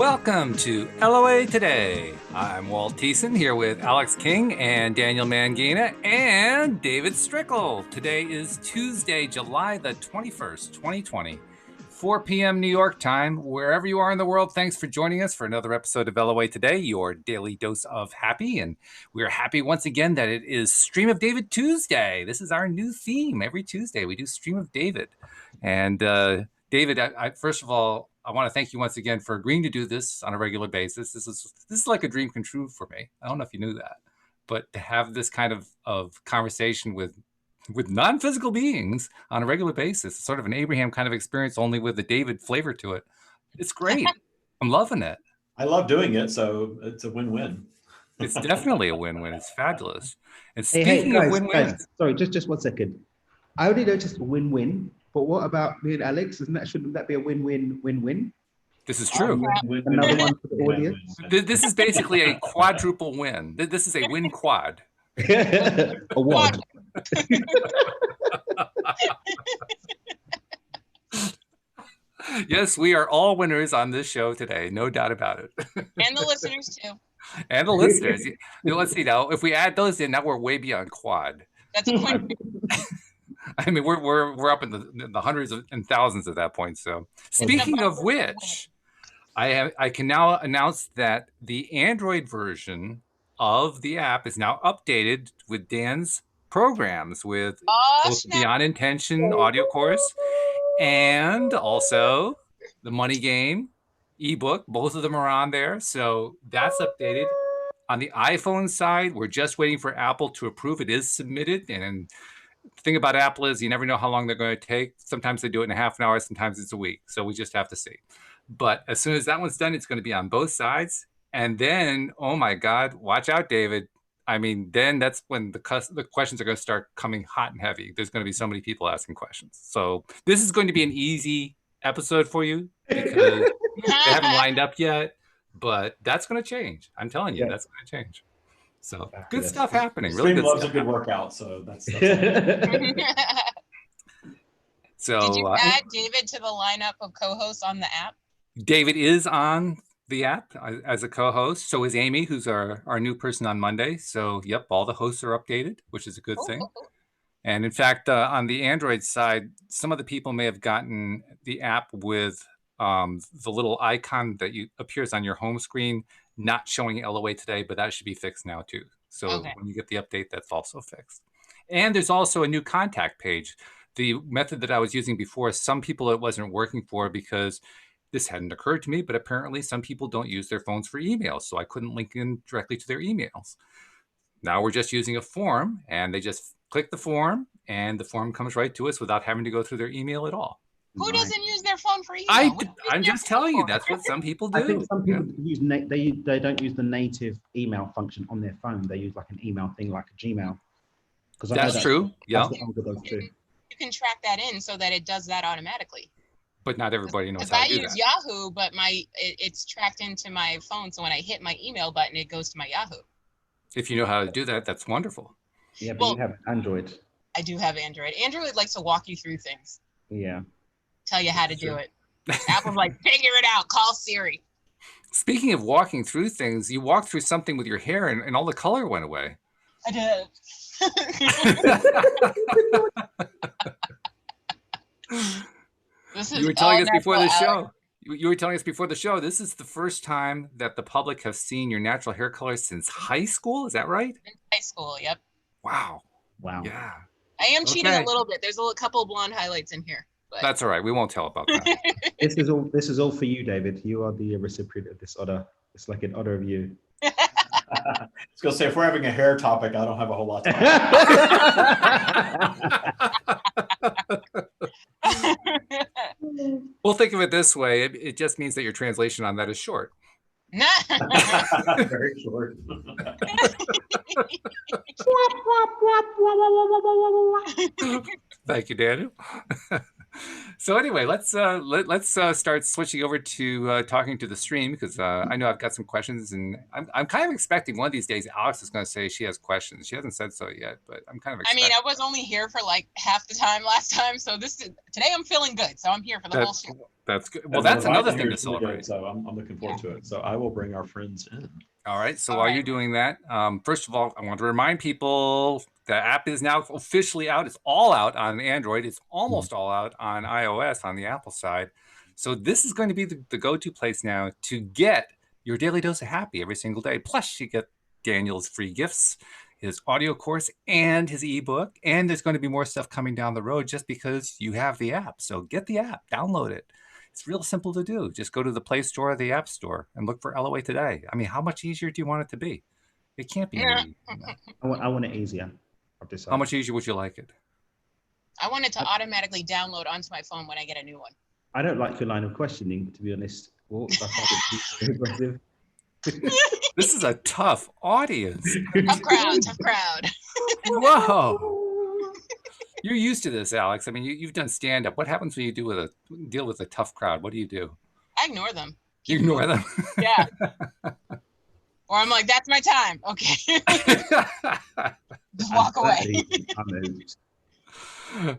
Welcome to LOA Today. I'm Walt Thiessen here with Alex King and Daniel Mangina and David Strickle. Today is Tuesday, July the 21st, 2020, 4 p.m. New York time. Wherever you are in the world, thanks for joining us for another episode of LOA Today, your daily dose of happy. And we are happy once again that it is Stream of David Tuesday. This is our new theme. Every Tuesday we do Stream of David. And David, first of all, I want to thank you once again for agreeing to do this on a regular basis. This is like a dream come true for me. I don't know if you knew that, but to have this kind of conversation with non-physical beings on a regular basis, it's sort of an Abraham kind of experience, only with the David flavor to it. It's great. I'm loving it. I love doing it, so it's a win-win. It's definitely a win-win. It's fabulous. And speaking of win-wins, sorry, just 1 second. I only noticed a win-win. But what about me and Alex? Shouldn't that be a win-win-win-win? This is true. Another one for the audience. This is basically a quadruple win. This is a win quad. A wad. Yes, we are all winners on this show today. No doubt about it. And the listeners too. And the listeners. Let's see now. If we add those in, now we're way beyond quad. That's a point. I mean, we're up in the hundreds and thousands at that point. So, speaking of which, I can now announce that the Android version of the app is now updated with Dan's programs, with both Beyond Intention audio course and also the Money Game ebook. Both of them are on there, so that's updated. On the iPhone side, we're just waiting for Apple to approve. It is submitted, and the thing about Apple is you never know how long they're going to take. Sometimes they do it in a half an hour, sometimes it's a week. So we just have to see. But as soon as that one's done, it's going to be on both sides. And then, oh my God, watch out, David. I mean, then that's when the questions are going to start coming hot and heavy. There's going to be so many people asking questions. So this is going to be an easy episode for you because they haven't lined up yet. But that's going to change. I'm telling you, that's going to change. So good stuff happening. Really good loves stuff. A good workout, so that's So did you add David to the lineup of co-hosts on the app? David is on the app as a co-host. So is Amy, who's our new person on Monday. So yep, all the hosts are updated, which is a good thing. And in fact, on the Android side, some of the people may have gotten the app with the little icon that appears on your home screen, not showing LOA today, but that should be fixed now too. So when you get the update, that's also fixed. And there's also a new contact page. The method that I was using before, some people it wasn't working for because this hadn't occurred to me, but apparently some people don't use their phones for emails. So I couldn't link in directly to their emails. Now we're just using a form, and they just click the form and the form comes right to us without having to go through their email at all. Who doesn't use their phone for email? I'm just telling you, that's what some people do. I think some people use they don't use the native email function on their phone. They use like an email thing like a Gmail. That's true. Yeah. You can track that in so that it does that automatically. But not everybody knows how to do that. I use Yahoo, but it's tracked into my phone. So when I hit my email button, it goes to my Yahoo. If you know how to do that, that's wonderful. Yeah, but you have Android. I do have Android. Android likes to walk you through things. Yeah. Tell you how to do it. Apple's like, figure it out. Call Siri. Speaking of walking through things, you walked through something with your hair and all the color went away. I did. You were telling us before the show. You were telling us before the show, this is the first time that the public have seen your natural hair color since high school. Is that right? Since high school, yep. Wow. Yeah. I am cheating a little bit. There's a couple blonde highlights in here. But... That's all right. We won't tell about that. This is all for you, David. You are the recipient of this honor. It's like an honor of you. I was going to say, if we're having a hair topic, I don't have a whole lot to Well, think of it this way. It just means that your translation on that is short. Very short. Thank you, Daniel. So anyway, let's start switching over to talking to the stream, because I know I've got some questions, and I'm kind of expecting one of these days Alex is going to say she has questions. She hasn't said so yet, but I'm kind of expecting. I mean, I was only here for like half the time last time, so today I'm feeling good, so I'm here for the whole show. That's good. Well, And that's the vibe another here thing to is really good, celebrate. so I'm looking forward to it. So I will bring our friends in. All right. So All while right. you're doing that, first of all, I want to remind people the app is now officially out. It's all out on Android. It's almost all out on iOS on the Apple side. So this is going to be the go-to place now to get your daily dose of happy every single day. Plus, you get Daniel's free gifts, his audio course, and his ebook. And there's going to be more stuff coming down the road just because you have the app. So get the app, download it. It's real simple to do. Just go to the Play Store or the App Store and look for LOA Today. I mean, how much easier do you want it to be? It can't be Yeah. any. I want it easier. I've decided. How much easier would you like it? I want it to automatically download onto my phone when I get a new one. I don't like your line of questioning, to be honest. Well, I find it too aggressive. This is a tough audience. Tough crowd, tough crowd. Whoa. You're used to this, Alex. I mean, you've done stand-up. What happens when you deal with a tough crowd? What do you do? I ignore them. You ignore them. Yeah. Or I'm like, that's my time. Okay. Just walk away. I moved.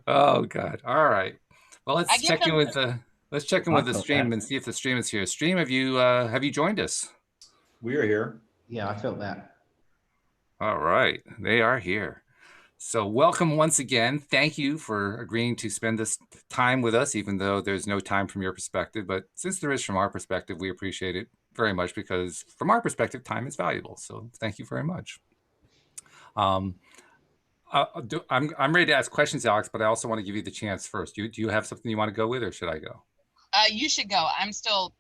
Oh God. All right. Well, I let's give check in them- with the felt stream that. and see if the stream is here. Stream, have you joined us? We are here. Yeah, I felt that. All right, they are here. So welcome once again. Thank you for agreeing to spend this time with us, even though there's no time from your perspective. But since there is from our perspective, we appreciate it very much because from our perspective, time is valuable. So thank you very much. I'm ready to ask questions, Alex, but I also want to give you the chance first. Do you have something you want to go with, or should I go? You should go. I'm still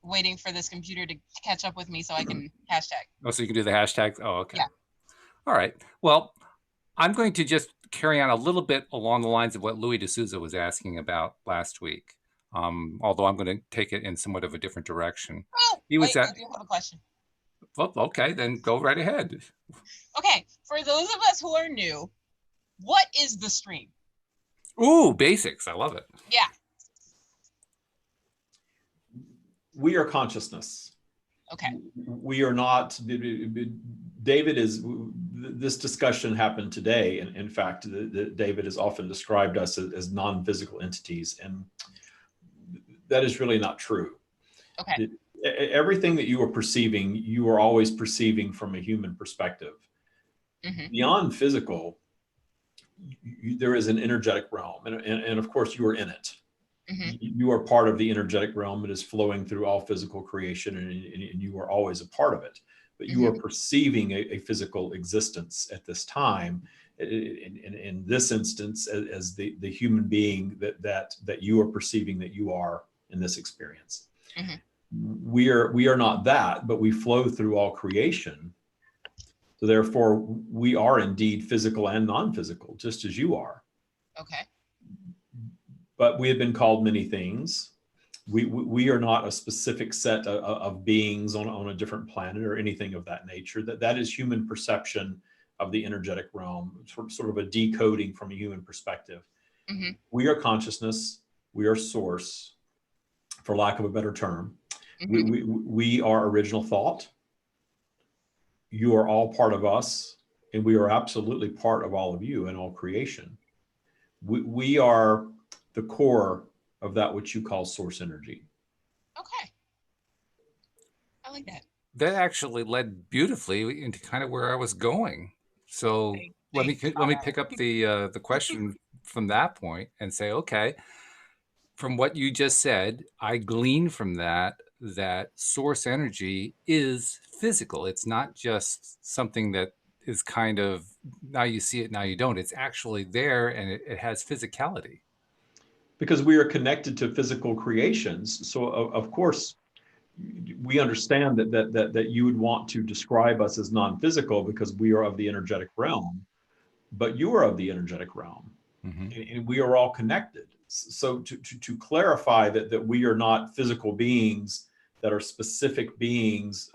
waiting for this computer to catch up with me so I can hashtag. Oh, so you can do the hashtags? Oh, okay. Yeah. All right. Well, I'm going to just carry on a little bit along the lines of what Louis D'Souza was asking about last week, although I'm going to take it in somewhat of a different direction. Oh, He was wait, at- I do have a question. Well, okay, then go right ahead. Okay, for those of us who are new, what is the stream? Ooh, basics. I love it. Yeah. We are consciousness. Okay. We are not. David is. This discussion happened today, and in fact, David has often described us as non-physical entities, and that is really not true. Okay. Everything that you are perceiving, you are always perceiving from a human perspective. Mhm. Beyond physical, there is an energetic realm, and of course, you are in it. Mhm. You are part of the energetic realm that is flowing through all physical creation, and you are always a part of it. But you are perceiving a physical existence at this time, in this instance, as the human being that you are perceiving that you are in this experience. Mhm. We are not that, but we flow through all creation. So therefore, we are indeed physical and non-physical, just as you are. Okay. But we have been called many things. We are not a specific set of beings on a different planet or anything of that nature. That is human perception of the energetic realm, sort of a decoding from a human perspective. Mhm. We are consciousness. We are source, for lack of a better term. Mhm. We are original thought. You are all part of us, and we are absolutely part of all of you and all creation. We are the core of that which you call source energy. Okay. I like that. That actually led beautifully into kind of where I was going. So let me Thanks. pick up the question from that point and say, okay, from what you just said, I glean from that source energy is physical. It's not just something that is kind of now you see it, now you don't. It's actually there, and it has physicality. Because we are connected to physical creations. So of course, we understand that you would want to describe us as non-physical because we are of the energetic realm, but you are of the energetic realm, and we are all connected. So to clarify that we are not physical beings that are specific beings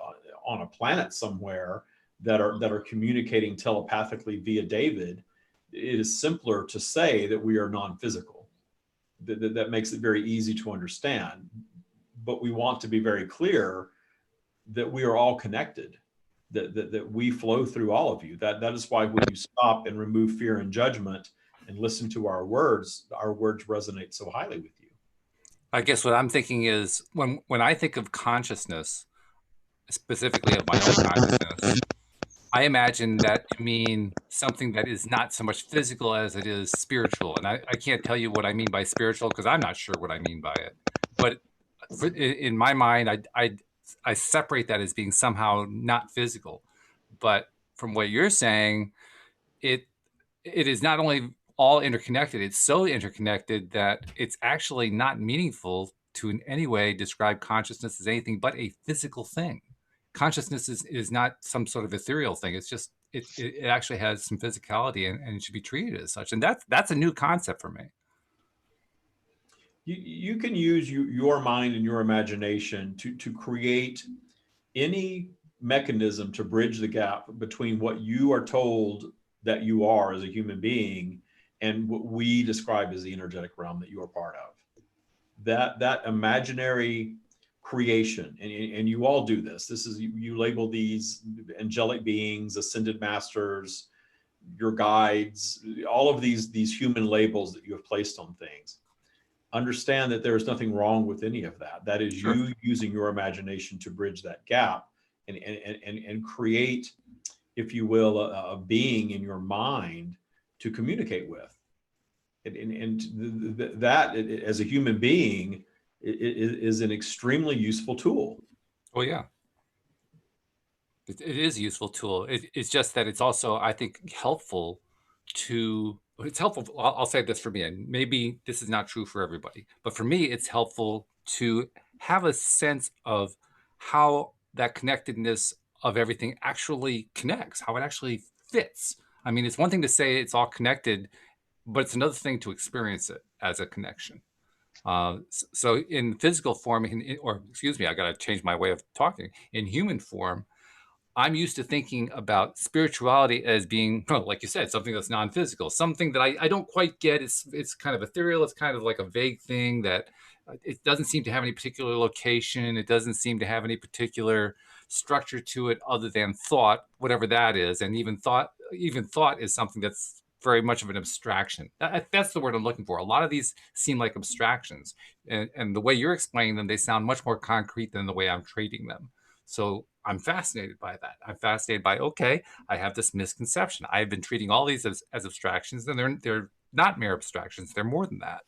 on a planet somewhere that are communicating telepathically via David, it is simpler to say that we are non-physical. That makes it very easy to understand. But we want to be very clear that we are all connected, that we flow through all of you. That is why when you stop and remove fear and judgment and listen to our words resonate so highly with you. I guess what I'm thinking is when I think of consciousness, specifically of my own consciousness, I imagine that to mean something that is not so much physical as it is spiritual. And I can't tell you what I mean by spiritual because I'm not sure what I mean by it. But in my mind, I separate that as being somehow not physical. But from what you're saying, it it is not only all interconnected, it's so interconnected that it's actually not meaningful to in any way describe consciousness as anything but a physical thing. Consciousness is not some sort of ethereal thing. It's just it actually has some physicality and it should be treated as such. And that's a new concept for me. You can use your mind and your imagination to create any mechanism to bridge the gap between what you are told that you are as a human being and what we describe as the energetic realm that you are part of. That imaginary creation, and you all do this. This is you label these angelic beings, ascended masters, your guides, all of these human labels that you have placed on things. Understand that there is nothing wrong with any of that. That is Sure. you using your imagination to bridge that gap and create, if you will, a being in your mind to communicate with. That as a human being is an extremely useful tool. Oh yeah. It is a useful tool. It's just that it's also, I think, helpful to. It's helpful. I'll say this for me, and maybe this is not true for everybody, but for me, it's helpful to have a sense of how that connectedness of everything actually connects, how it actually fits. I mean, it's one thing to say it's all connected, but it's another thing to experience it as a connection. So in physical form, or excuse me, I got to change my way of talking. In human form, I'm used to thinking about spirituality as being, well, like you said, something that's non-physical, something that I don't quite get. It's kind of ethereal. It's kind of like a vague thing that it doesn't seem to have any particular location. It doesn't seem to have any particular structure to it other than thought, whatever that is. And even thought is something that's very much of an abstraction. That's the word I'm looking for. A lot of these seem like abstractions, and the way you're explaining them, they sound much more concrete than the way I'm treating them. So I'm fascinated by that. I'm fascinated by, okay, I have this misconception. I've been treating all these as abstractions, and they're not mere abstractions. They're more than that.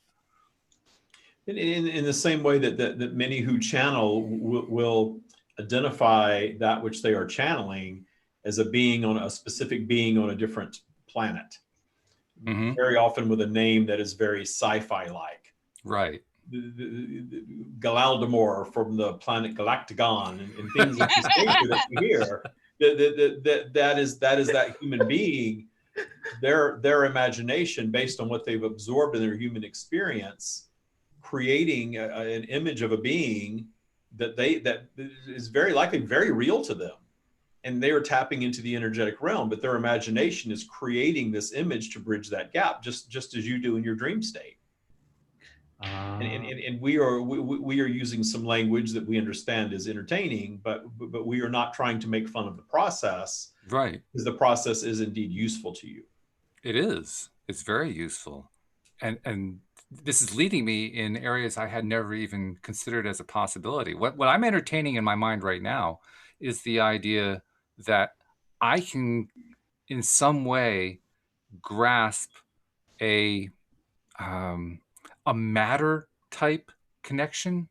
In the same way that many who channel will identify that which they are channeling as a specific being on a different planet, Mm-hmm. very often with a name that is very sci-fi like. Right. Galaldamor from the planet Galactagon and things of this nature that you hear. That is that human being, their imagination based on what they've absorbed in their human experience, creating an image of a being that is very likely very real to them. And they are tapping into the energetic realm, but their imagination is creating this image to bridge that gap, just as you do in your dream state. And we are using some language that we understand is entertaining, but we are not trying to make fun of the process, right? Because the process is indeed useful to you. It is. It's very useful, and this is leading me in areas I had never even considered as a possibility. What I'm entertaining in my mind right now is the idea that I can, in some way, grasp a matter type connection.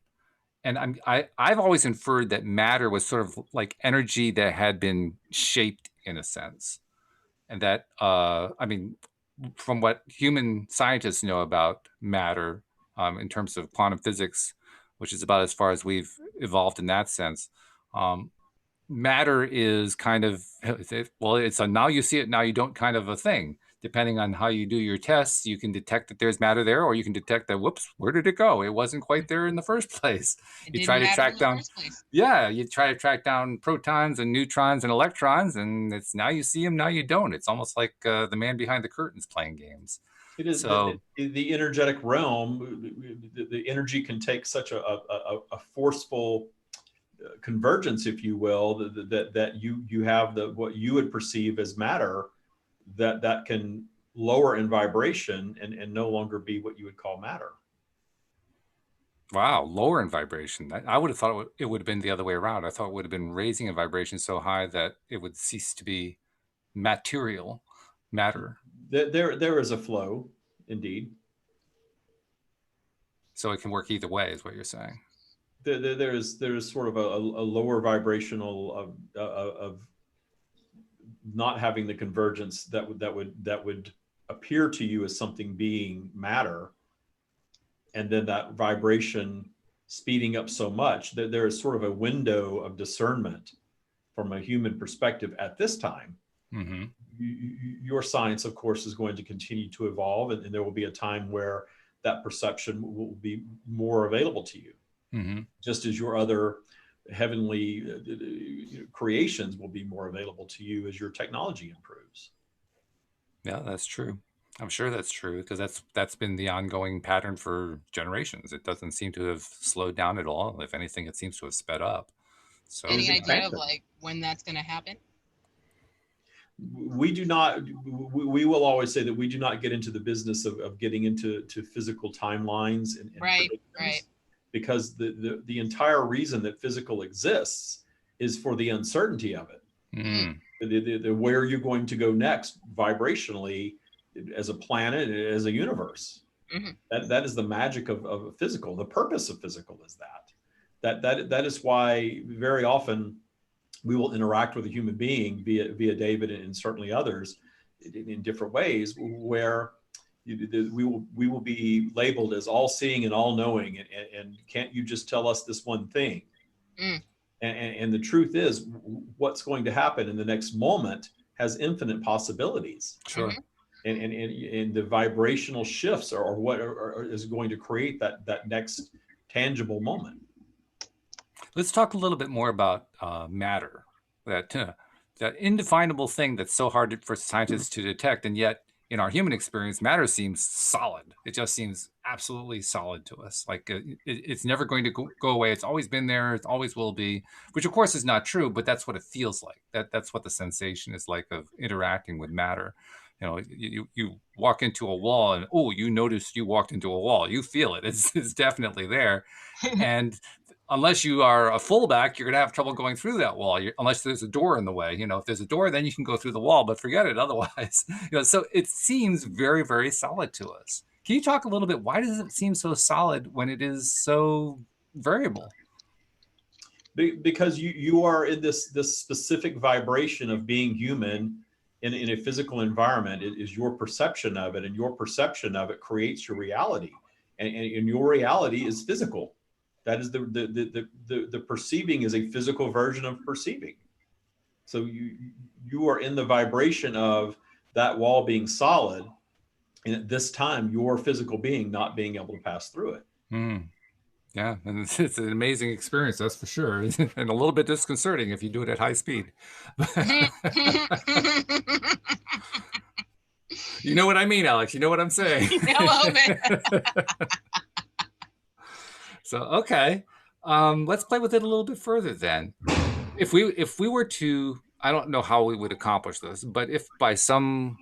And I've always inferred that matter was sort of like energy that had been shaped in a sense. And that, I mean, from what human scientists know about matter in terms of quantum physics, which is about as far as we've evolved in that sense, matter is kind of, well, it's a now you see it, now you don't kind of a thing. Depending on how you do your tests, you can detect that there's matter there, or you can detect that, whoops, where did it go? It wasn't quite there in the first place. You try to track down, yeah, you try to track down protons and neutrons and electrons, and it's now you see them, now you don't. It's almost like the man behind the curtains playing games. It is so, the energetic realm. The energy can take such a forceful convergence, if you will, that you have what you would perceive as matter that can lower in vibration and no longer be what you would call matter. Wow, lower in vibration. I would have thought it would have been the other way around. I thought it would have been raising in vibration so high that it would cease to be material matter. There is a flow, indeed. So it can work either way, is what you're saying. There's sort of a lower vibrational of not having the convergence that would appear to you as something being matter, and then that vibration speeding up so much that there is sort of a window of discernment from a human perspective at this time. Mm-hmm. Your science, of course, is going to continue to evolve, and there will be a time where that perception will be more available to you, Mm-hmm. just as your other heavenly creations will be more available to you as your technology improves. Yeah, that's true. I'm sure that's true, because that's been the ongoing pattern for generations. It doesn't seem to have slowed down at all. If anything, it seems to have sped up. So Any Is idea of expansion. like when that's going to happen? We do not, we will always say that we do not get into the business of getting into physical timelines and Right, predictions, right. because the entire reason that physical exists is for the uncertainty of it. mm, Where you're going to go next vibrationally as a planet, as a universe. Mhm. That is the magic of physical. The purpose of physical is that is why very often we will interact with a human being via David and certainly others in different ways, where we will be labeled as all seeing and all knowing, and can't you just tell us this one thing? Mm. And the truth is, what's going to happen in the next moment has infinite possibilities. sure. Mhm. And the vibrational shifts are what is going to create that next tangible moment. Let's talk a little bit more about matter, that indefinable thing that's so hard for scientists to detect, and yet in our human experience, matter seems solid. It just seems absolutely solid to us. Like it's never going to go away. It's always been there. It always will be. Which, of course, is not true, but that's what it feels like. That's what the sensation is like of interacting with matter. You know, you walk into a wall, and oh, you notice you walked into a wall. You feel it. It's definitely there, and unless you are a fullback, you're going to have trouble going through that wall. Unless there's a door in the way. You know, if there's a door, then you can go through the wall, but forget it otherwise. You know, so it seems very, very solid to us. Can you talk a little bit? Why does it seem so solid when it is so variable? Because you are in this specific vibration of being human in a physical environment. It is your perception of it, and your perception of it creates your reality, and your reality is physical. That is the perceiving is a physical version of perceiving. So you are in the vibration of that wall being solid, and at this time your physical being not being able to pass through it. Mm. Yeah, and it's an amazing experience, that's for sure, and a little bit disconcerting if you do it at high speed. You know what I mean, Alex? You know what I'm saying? A little bit. So, okay, let's play with it a little bit further then. If we were to, I don't know how we would accomplish this, but if by some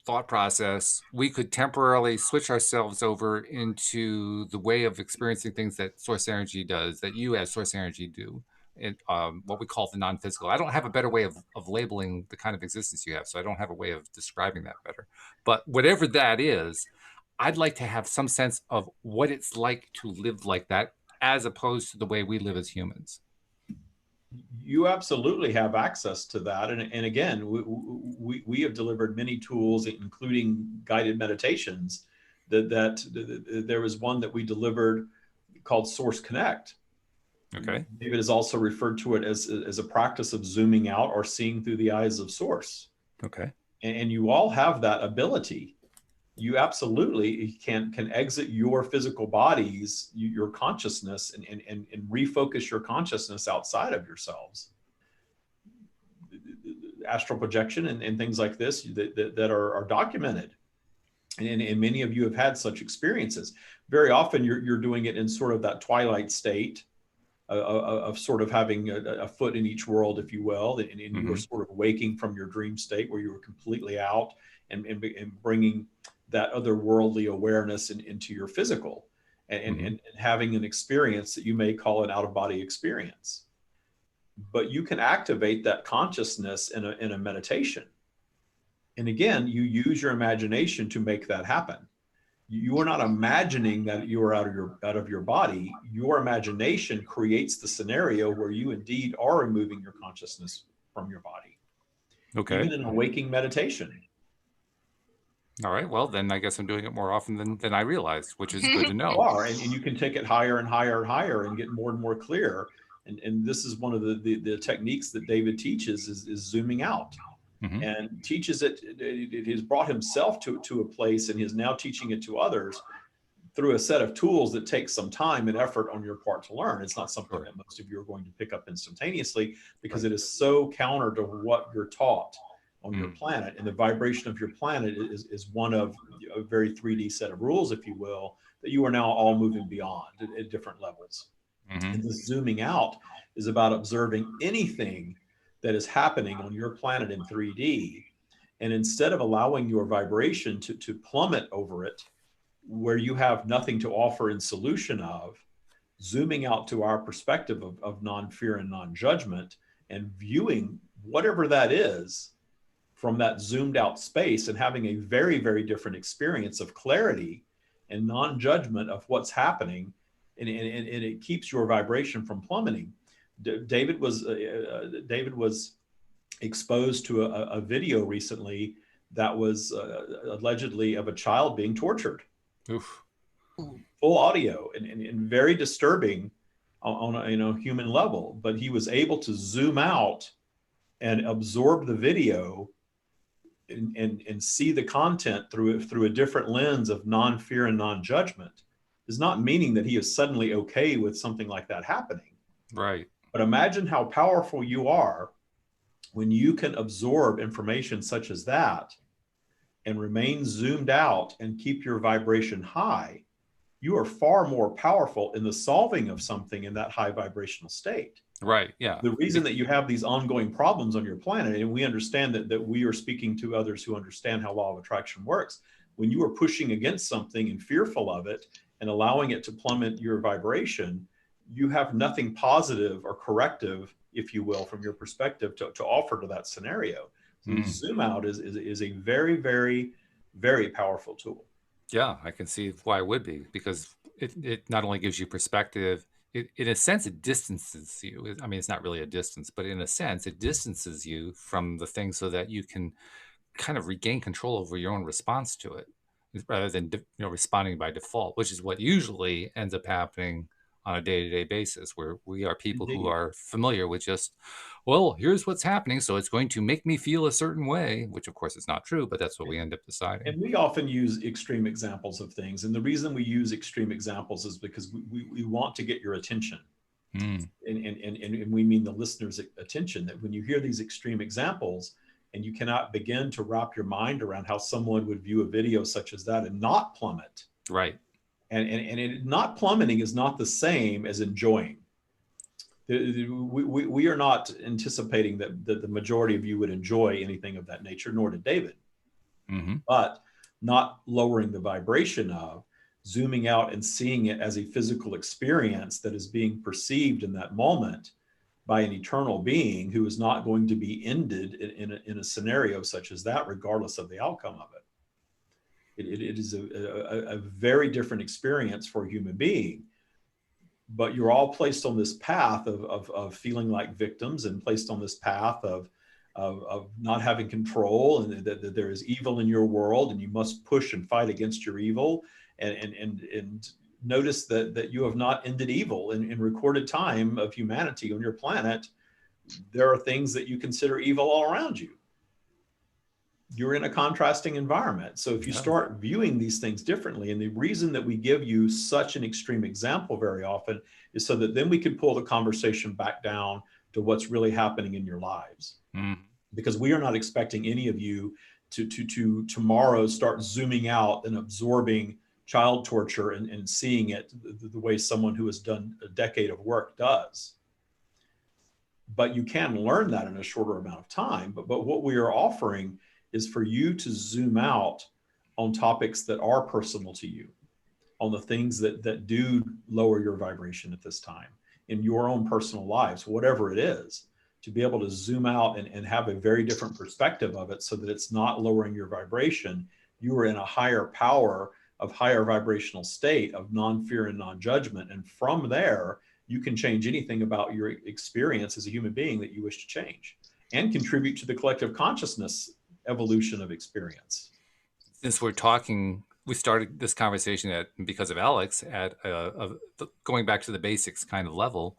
thought process we could temporarily switch ourselves over into the way of experiencing things that source energy does, that you as source energy do, and what we call the non-physical. I don't have a better way of labeling the kind of existence you have, so I don't have a way of describing that better. But whatever that is, I'd like to have some sense of what it's like to live like that, as opposed to the way we live as humans. You absolutely have access to that, and again, we have delivered many tools, including guided meditations. That there was one that we delivered called Source Connect. Okay. David has also referred to it as a practice of zooming out or seeing through the eyes of Source. Okay. And you all have that ability. You absolutely can exit your physical bodies, your consciousness, and refocus your consciousness outside of yourselves. Astral projection and things like this that are documented. And many of you have had such experiences. Very often you're doing it in sort of that twilight state of sort of having a foot in each world, if you will, and you were sort of waking from your dream state where you were completely out and bringing that otherworldly awareness into your physical. and having an experience that you may call an out-of-body experience. But you can activate that consciousness in a meditation. And again, you use your imagination to make that happen. You are not imagining that you are out of your body. Your imagination creates the scenario where you indeed are removing your consciousness from your body. Okay. Even in a waking meditation. All right. Well, then I guess I'm doing it more often than I realized, which is good to know. You are, and you can take it higher and higher and higher and get more and more clear. And this is one of the techniques that David teaches is zooming out. And teaches it has brought himself to a place, and he is now teaching it to others through a set of tools that takes some time and effort on your part to learn. It's not something that most of you are going to pick up instantaneously, because it is so counter to what you're taught on your planet. And the vibration of your planet is one of a very 3D set of rules, if you will, that you are now all moving beyond at different levels. And this zooming out is about observing anything that is happening on your planet in 3D. And instead of allowing your vibration to plummet over it, where you have nothing to offer in solution of, zooming out to our perspective of non-fear and non-judgment, and viewing whatever that is from that zoomed out space, and having a very, very different experience of clarity and non-judgment of what's happening. And it keeps your vibration from plummeting. David was exposed to a video recently that was allegedly of a child being tortured. Oof. Full audio and very disturbing on a human level, but he was able to zoom out and absorb the video and see the content through a different lens of non-fear and non-judgment. Is not meaning that he is suddenly okay with something like that happening. Right. But imagine how powerful you are when you can absorb information such as that and remain zoomed out and keep your vibration high. You are far more powerful in the solving of something in that high vibrational state. Right. Yeah. The reason that you have these ongoing problems on your planet, and we understand that we are speaking to others who understand how law of attraction works. When you are pushing against something and fearful of it and allowing it to plummet your vibration, you have nothing positive or corrective, if you will, from your perspective to offer to that scenario. So zoom out is a very, very, very powerful tool. Yeah, I can see why it would be, because it not only gives you perspective, in a sense, it distances you. I mean, it's not really a distance, but in a sense, it distances you from the thing so that you can kind of regain control over your own response to it, rather than responding by default, which is what usually ends up happening on a day-to-day basis, where we are people who are familiar with just, well, here's what's happening, so it's going to make me feel a certain way, which of course is not true, but that's what we end up deciding. And we often use extreme examples of things. And the reason we use extreme examples is because we want to get your attention. And we mean the listener's attention, that when you hear these extreme examples and you cannot begin to wrap your mind around how someone would view a video such as that and not plummet. Right. And not plummeting is not the same as enjoying. We are not anticipating that the majority of you would enjoy anything of that nature, nor did David. But not lowering the vibration of, zooming out and seeing it as a physical experience that is being perceived in that moment by an eternal being who is not going to be ended in a scenario such as that, regardless of the outcome of it. It is a very different experience for a human being, but you're all placed on this path of feeling like victims, and placed on this path of not having control, and that there is evil in your world, and you must push and fight against your evil, and notice that you have not ended evil in recorded time of humanity on your planet. There are things that you consider evil all around you. You're in a contrasting environment. So if you start viewing these things differently, and the reason that we give you such an extreme example very often is so that then we can pull the conversation back down to what's really happening in your lives. Because we are not expecting any of you to tomorrow start zooming out and absorbing child torture and seeing it the way someone who has done a decade of work does. But you can learn that in a shorter amount of time. But what we are offering is for you to zoom out on topics that are personal to you. on the things that do lower your vibration at this time in your own personal lives, whatever it is, to be able to zoom out and have a very different perspective of it so that it's not lowering your vibration. You are in a higher power of higher vibrational state of non-fear and non-judgment. And from there, you can change anything about your experience as a human being that you wish to change and contribute to the collective consciousness evolution of experience. Since we're talking, we started this conversation because of Alex at going back to the basics kind of level.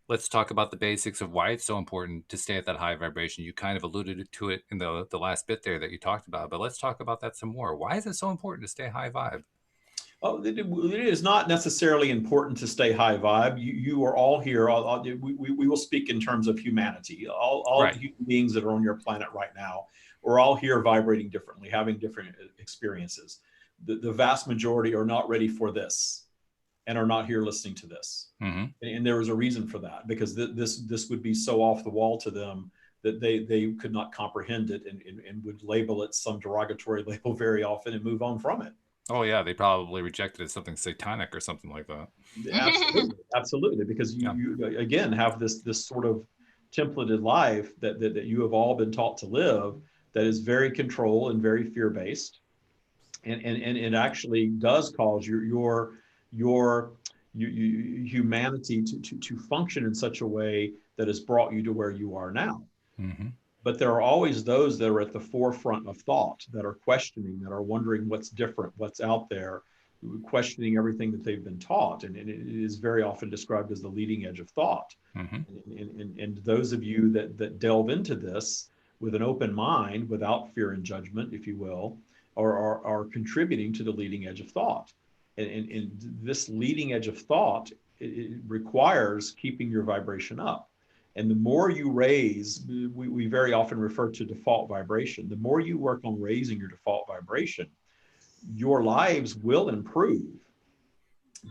Let's talk about the basics of why it's so important to stay at that high vibration. You kind of alluded to it in the last bit there that you talked about, but let's talk about that some more. Why is it so important to stay high vibe? Oh, it is not necessarily important to stay high vibe. You are all here. We will speak in terms of humanity. All Right. human beings that are on your planet right now, we're all here vibrating differently, having different experiences. The vast majority are not ready for this and are not here listening to this. Mm-hmm. And there was a reason for that, because this would be so off the wall to them that they could not comprehend it and would label it some derogatory label very often and move on from it. Oh yeah, they probably rejected it as something satanic or something like that. Absolutely, absolutely, because you again have this sort of templated life that you have all been taught to live, that is very control and very fear based, and it actually does cause your humanity to function in such a way that has brought you to where you are now. Mm-hmm. But there are always those that are at the forefront of thought, that are questioning, that are wondering what's different, what's out there, questioning everything that they've been taught. And it is very often described as the leading edge of thought. Mm-hmm. And those of you that delve into this with an open mind, without fear and judgment, if you will, are contributing to the leading edge of thought. And this leading edge of thought, it requires keeping your vibration up. And the more you raise, we very often refer to default vibration. The more you work on raising your default vibration, your lives will improve,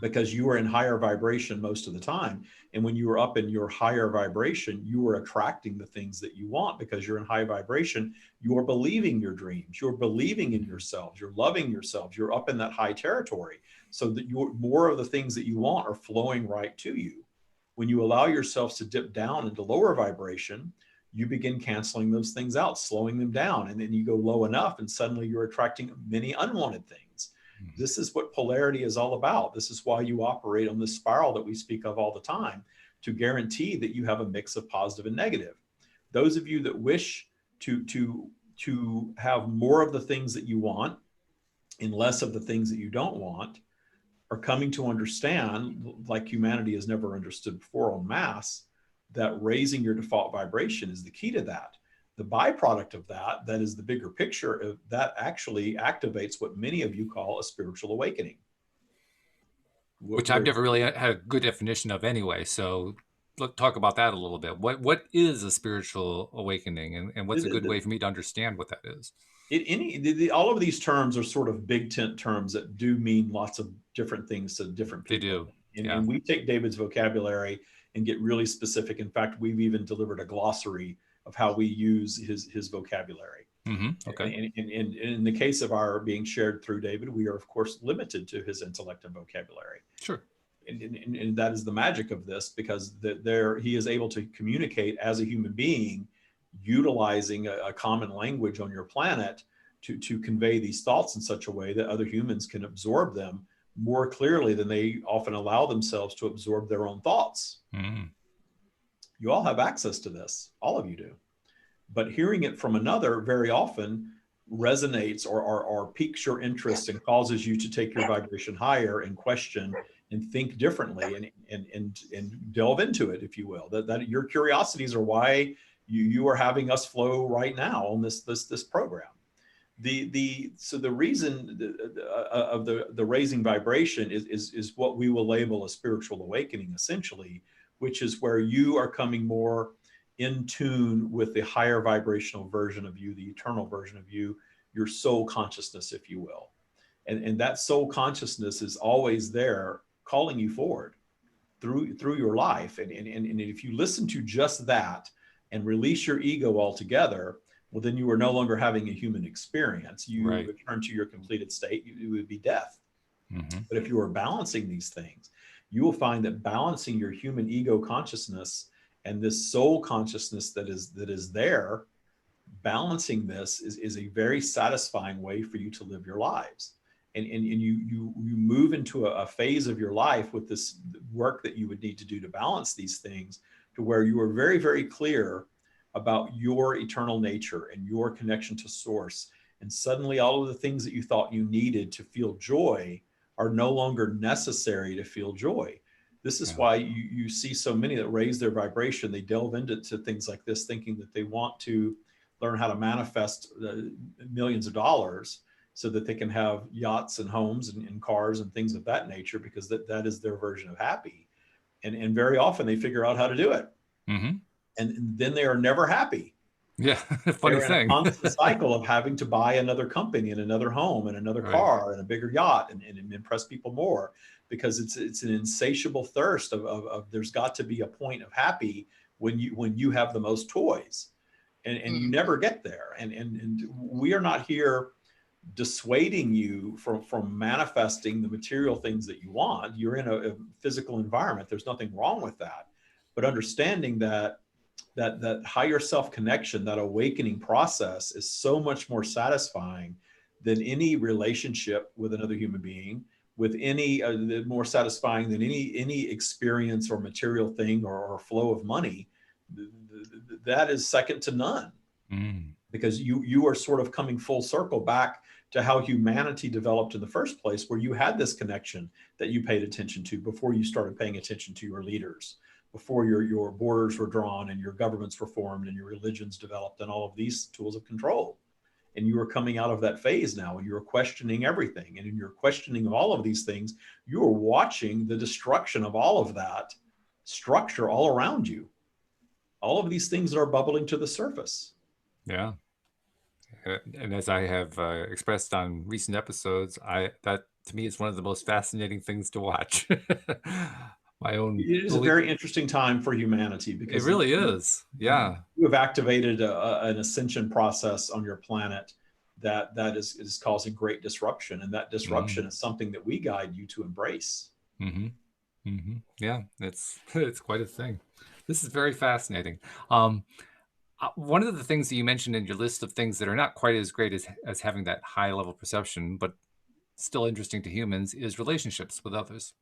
because you are in higher vibration most of the time. And when you are up in your higher vibration, you are attracting the things that you want, because you're in high vibration. You're believing your dreams. You're believing in yourselves. You're loving yourselves. You're up in that high territory, so that more of the things that you want are flowing right to you. When you allow yourselves to dip down into lower vibration, you begin canceling those things out, slowing them down. And then you go low enough and suddenly you're attracting many unwanted things. Mm-hmm. This is what polarity is all about. This is why you operate on this spiral that we speak of all the time, to guarantee that you have a mix of positive and negative. Those of you that wish to have more of the things that you want and less of the things that you don't want, are coming to understand, like humanity has never understood before en masse, that raising your default vibration is the key to that. The byproduct of that is the bigger picture, that actually activates what many of you call a spiritual awakening. Which I've never really had a good definition of anyway. So let's talk about that a little bit. What is a spiritual awakening, and what's a good way for me to understand what that is? All of these terms are sort of big tent terms that do mean lots of different things to different people. They do. And we take David's vocabulary and get really specific. In fact, we've even delivered a glossary of how we use his vocabulary. Mm-hmm. Okay. And in the case of our being shared through David, we are of course limited to his intellect and vocabulary. Sure. And that is the magic of this, because he is able to communicate as a human being, utilizing a common language on your planet to convey these thoughts in such a way that other humans can absorb them more clearly than they often allow themselves to absorb their own thoughts. Mm-hmm. You all have access to this, all of you do. But hearing it from another very often resonates or piques your interest and causes you to take your vibration higher and question and think differently and delve into it, if you will. That your curiosities are why you are having us flow right now on this program. So the reason of the raising vibration is what we will label a spiritual awakening, essentially, which is where you are coming more in tune with the higher vibrational version of you, the eternal version of you, your soul consciousness, if you will. And that soul consciousness is always there calling you forward through your life. And if you listen to just that and release your ego altogether, well, then you are no longer having a human experience. You return to your completed state. It would be death. Mhm. But if you are balancing these things, you will find that balancing your human ego consciousness and this soul consciousness that is there, balancing this is a very satisfying way for you to live your lives. And you move into a phase of your life with this work that you would need to do to balance these things, to where you are very, very clear about your eternal nature and your connection to source. And suddenly all of the things that you thought you needed to feel joy are no longer necessary to feel joy. This is Yeah. why you see so many that raise their vibration. They delve into things like this, thinking that they want to learn how to manifest millions of dollars so that they can have yachts and homes and cars and things of that nature, because that is their version of happy. And very often they figure out how to do it. Mhm. And then they are never happy. Yeah. Funny They're in a thing. constant cycle of having to buy another company and another home and another Right. car and a bigger yacht and impress people more, because it's an insatiable thirst of there's got to be a point of happy when you have the most toys, and you never get there. And we are not here dissuading you from manifesting the material things that you want. You're in a physical environment. There's nothing wrong with that, but understanding that higher self connection, that awakening process, is so much more satisfying than any relationship with another human being, with any more satisfying than any experience or material thing or flow of money. That is second to none. Mm. Because you are sort of coming full circle back to how humanity developed in the first place, where you had this connection that you paid attention to before you started paying attention to your leaders, before your borders were drawn and your governments were formed and your religions developed and all of these tools of control. And you are coming out of that phase now, and you're questioning everything. And in your questioning of all of these things, you are watching the destruction of all of that structure all around you. All of these things that are bubbling to the surface. Yeah. And as I have expressed on recent episodes, that to me is one of the most fascinating things to watch. My own It is a belief. very interesting time for humanity, It because really is. Yeah. you have activated an ascension process on your planet that is causing great disruption, and that disruption is something that we guide you to embrace. Mm-hmm. Mm-hmm. Yeah, it's quite a thing. This is very fascinating. One of the things that you mentioned in your list of things that are not quite as great as having that high level perception, but still interesting to humans, is relationships with others.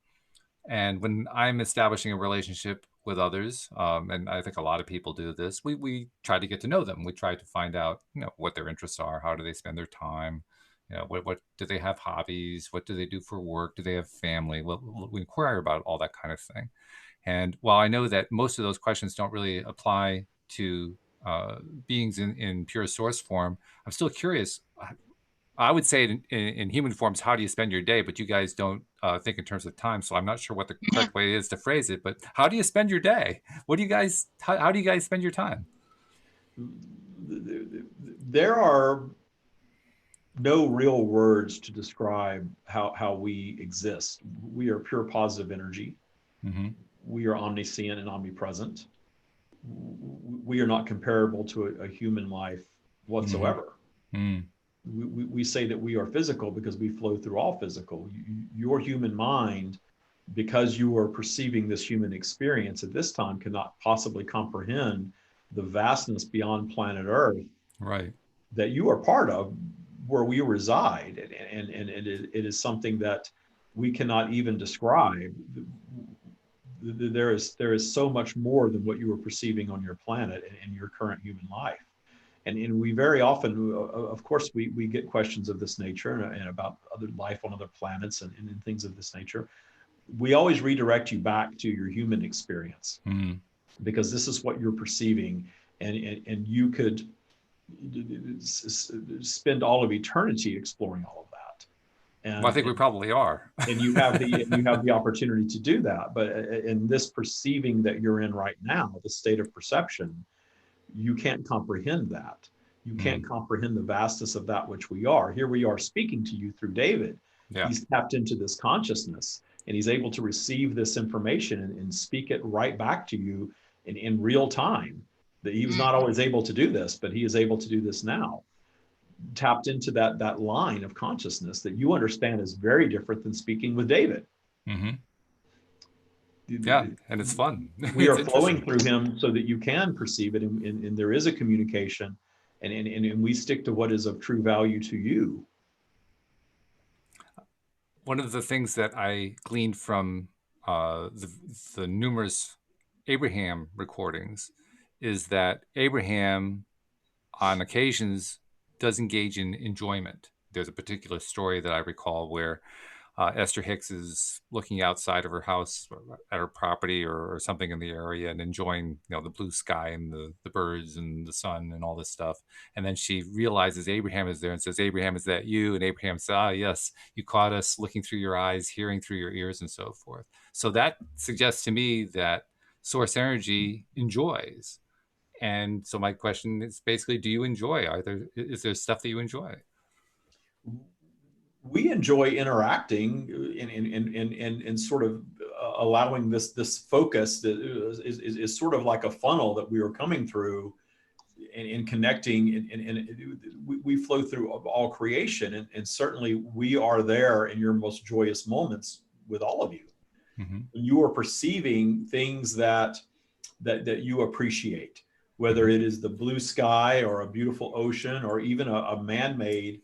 And when I'm establishing a relationship with others, and I think a lot of people do this, we try to get to know them. We try to find out, what their interests are, how do they spend their time, what do they have hobbies, what do they do for work, do they have family? Well, we inquire about all that kind of thing. And while I know that most of those questions don't really apply to beings in pure source form, I'm still curious. I would say in human forms, how do you spend your day? But you guys don't think in terms of time, so I'm not sure what the correct way is to phrase it. But how do you spend your day? What do you guys? How do you guys spend your time? There are no real words to describe how we exist. We are pure positive energy. Mm-hmm. We are omniscient and omnipresent. We are not comparable to a human life whatsoever. Mm-hmm. We say that we are physical because we flow through all physical. Your human mind, because you are perceiving this human experience at this time, cannot possibly comprehend the vastness beyond planet Earth, right, that you are part of, where we reside. And it is something that we cannot even describe. There is so much more than what you are perceiving on your planet and your current human life. And we very often, of course, we get questions of this nature and about other life on other planets and things of this nature. We always redirect you back to your human experience, mm-hmm. because this is what you're perceiving, and you could spend all of eternity exploring all of that. And I think we probably are. And you have the opportunity to do that. But in this perceiving that you're in right now, the state of perception, you can't comprehend that. You can't comprehend the vastness of that which we are. Here we are speaking to you through David. Yeah. He's tapped into this consciousness, and he's able to receive this information and speak it right back to you in real time. That he was not always able to do this, but he is able to do this now. tapped into that line of consciousness that you understand is very different than speaking with David. Mm-hmm. Yeah, and it's fun. We It's are flowing interesting. through him so that you can perceive it, and there is a communication, and we stick to what is of true value to you. One of the things that I gleaned from the numerous Abraham recordings is that Abraham, on occasions, does engage in enjoyment. There's a particular story that I recall where Esther Hicks is looking outside of her house at her property or something in the area and enjoying, the blue sky and the birds and the sun and all this stuff. And then she realizes Abraham is there and says, "Abraham, is that you?" And Abraham says, "Ah, yes, you caught us looking through your eyes, hearing through your ears," and so forth. So that suggests to me that source energy enjoys. And so my question is basically, do you enjoy? Is there stuff that you enjoy? We enjoy interacting and sort of allowing this focus that is sort of like a funnel that we are coming through and connecting, and we flow through all creation, and certainly we are there in your most joyous moments with all of you. Mm-hmm. You are perceiving things that you appreciate, whether it is the blue sky or a beautiful ocean or even a man-made.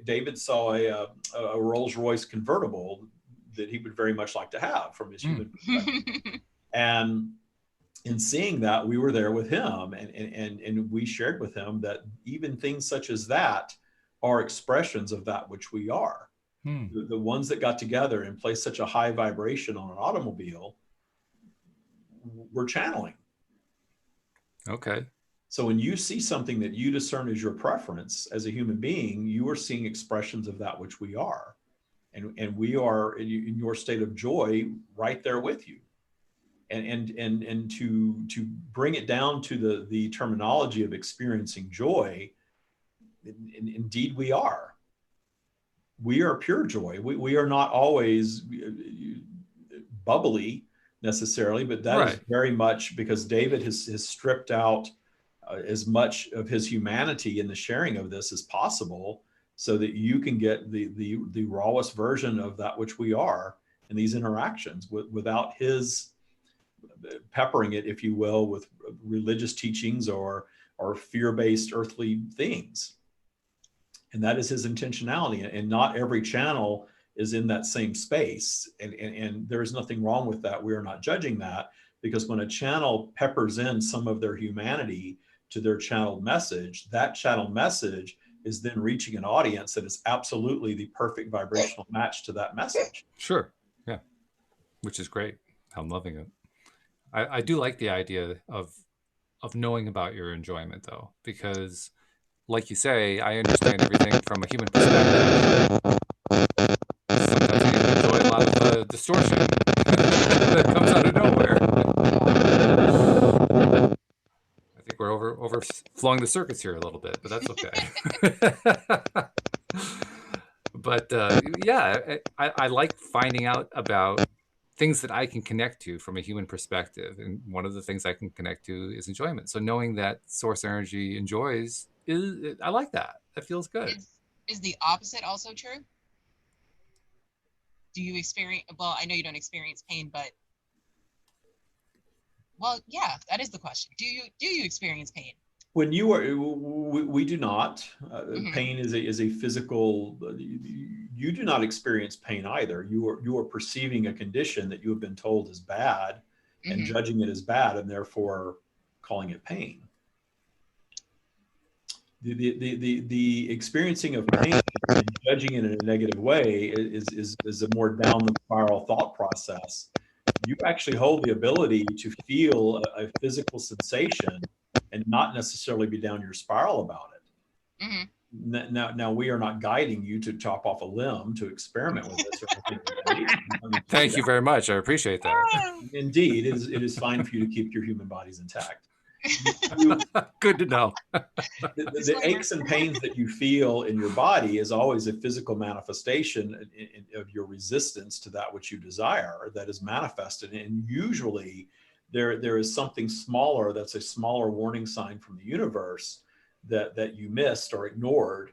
David saw a Rolls-Royce convertible that he would very much like to have from his human perspective. And in seeing that, we were there with him, and we shared with him that even things such as that are expressions of that which we are. The ones that got together and placed such a high vibration on an automobile, we're channeling. Okay. So when you see something that you discern as your preference as a human being, you are seeing expressions of that which we are. And we are in your state of joy right there with you. And to bring it down to the terminology of experiencing joy, indeed we are. We are pure joy. We are not always bubbly necessarily, but that is very much because David has stripped out as much of his humanity in the sharing of this as possible, so that you can get the rawest version of that which we are in these interactions without his peppering it, if you will, with religious teachings or fear-based earthly things. And that is his intentionality. And not every channel is in that same space. And there's nothing wrong with that. We are not judging that, because when a channel peppers in some of their humanity to their channeled message, that channeled message is then reaching an audience that is absolutely the perfect vibrational match to that message. Sure. Yeah. Which is great. I'm loving it. I do like the idea of knowing about your enjoyment, though, because like you say, I understand everything from a human perspective. Sometimes I enjoy a lot of the distortion that comes out of nowhere. I think we're overflowing the circuits here a little bit, but that's okay. But yeah, I like finding out about things that I can connect to from a human perspective. And one of the things I can connect to is enjoyment. So knowing that source energy enjoys, I like that. That feels good. Is the opposite also true? Do you experience, well, I know you don't experience pain, but, well, yeah, that is the question. Do you experience pain? When you are, we do not. Pain is a physical. You do not experience pain either. You are perceiving a condition that you have been told is bad, and judging it as bad, and therefore calling it pain. The experiencing of pain and judging it in a negative way is a more down the spiral thought process. You actually hold the ability to feel a physical sensation and not necessarily be down your spiral about it. Now we are not guiding you to chop off a limb to experiment with this. Thank you very much. I appreciate that. Indeed, it is fine for you to keep your human bodies intact. Good to know. The aches and pains that you feel in your body is always a physical manifestation of your resistance to that which you desire that is manifested. And usually there is something smaller that's a smaller warning sign from the universe that you missed or ignored,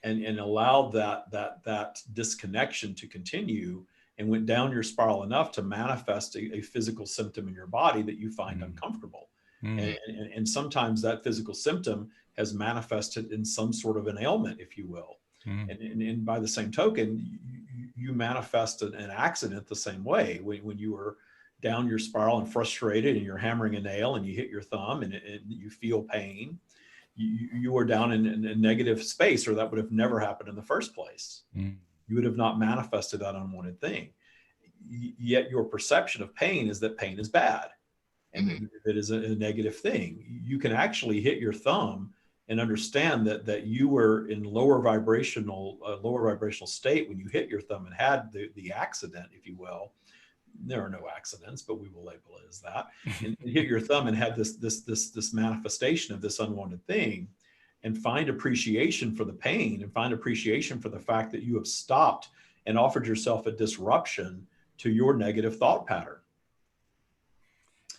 and allowed that disconnection to continue, and went down your spiral enough to manifest a physical symptom in your body that you find uncomfortable. And sometimes that physical symptom has manifested in some sort of an ailment, if you will. And by the same token, you manifest an accident the same way. When you were down your spiral and frustrated and you're hammering a nail and you hit your thumb and you feel pain, you were down in a negative space, or that would have never happened in the first place. You would have not manifested that unwanted thing. Yet your perception of pain is that pain is bad, and it is a negative thing. You can actually hit your thumb and understand that you were in lower vibrational state when you hit your thumb and had the accident, if you will. There are no accidents, but we will label it as that. And hit your thumb and had this manifestation of this unwanted thing, and find appreciation for the pain, and find appreciation for the fact that you have stopped and offered yourself a disruption to your negative thought pattern.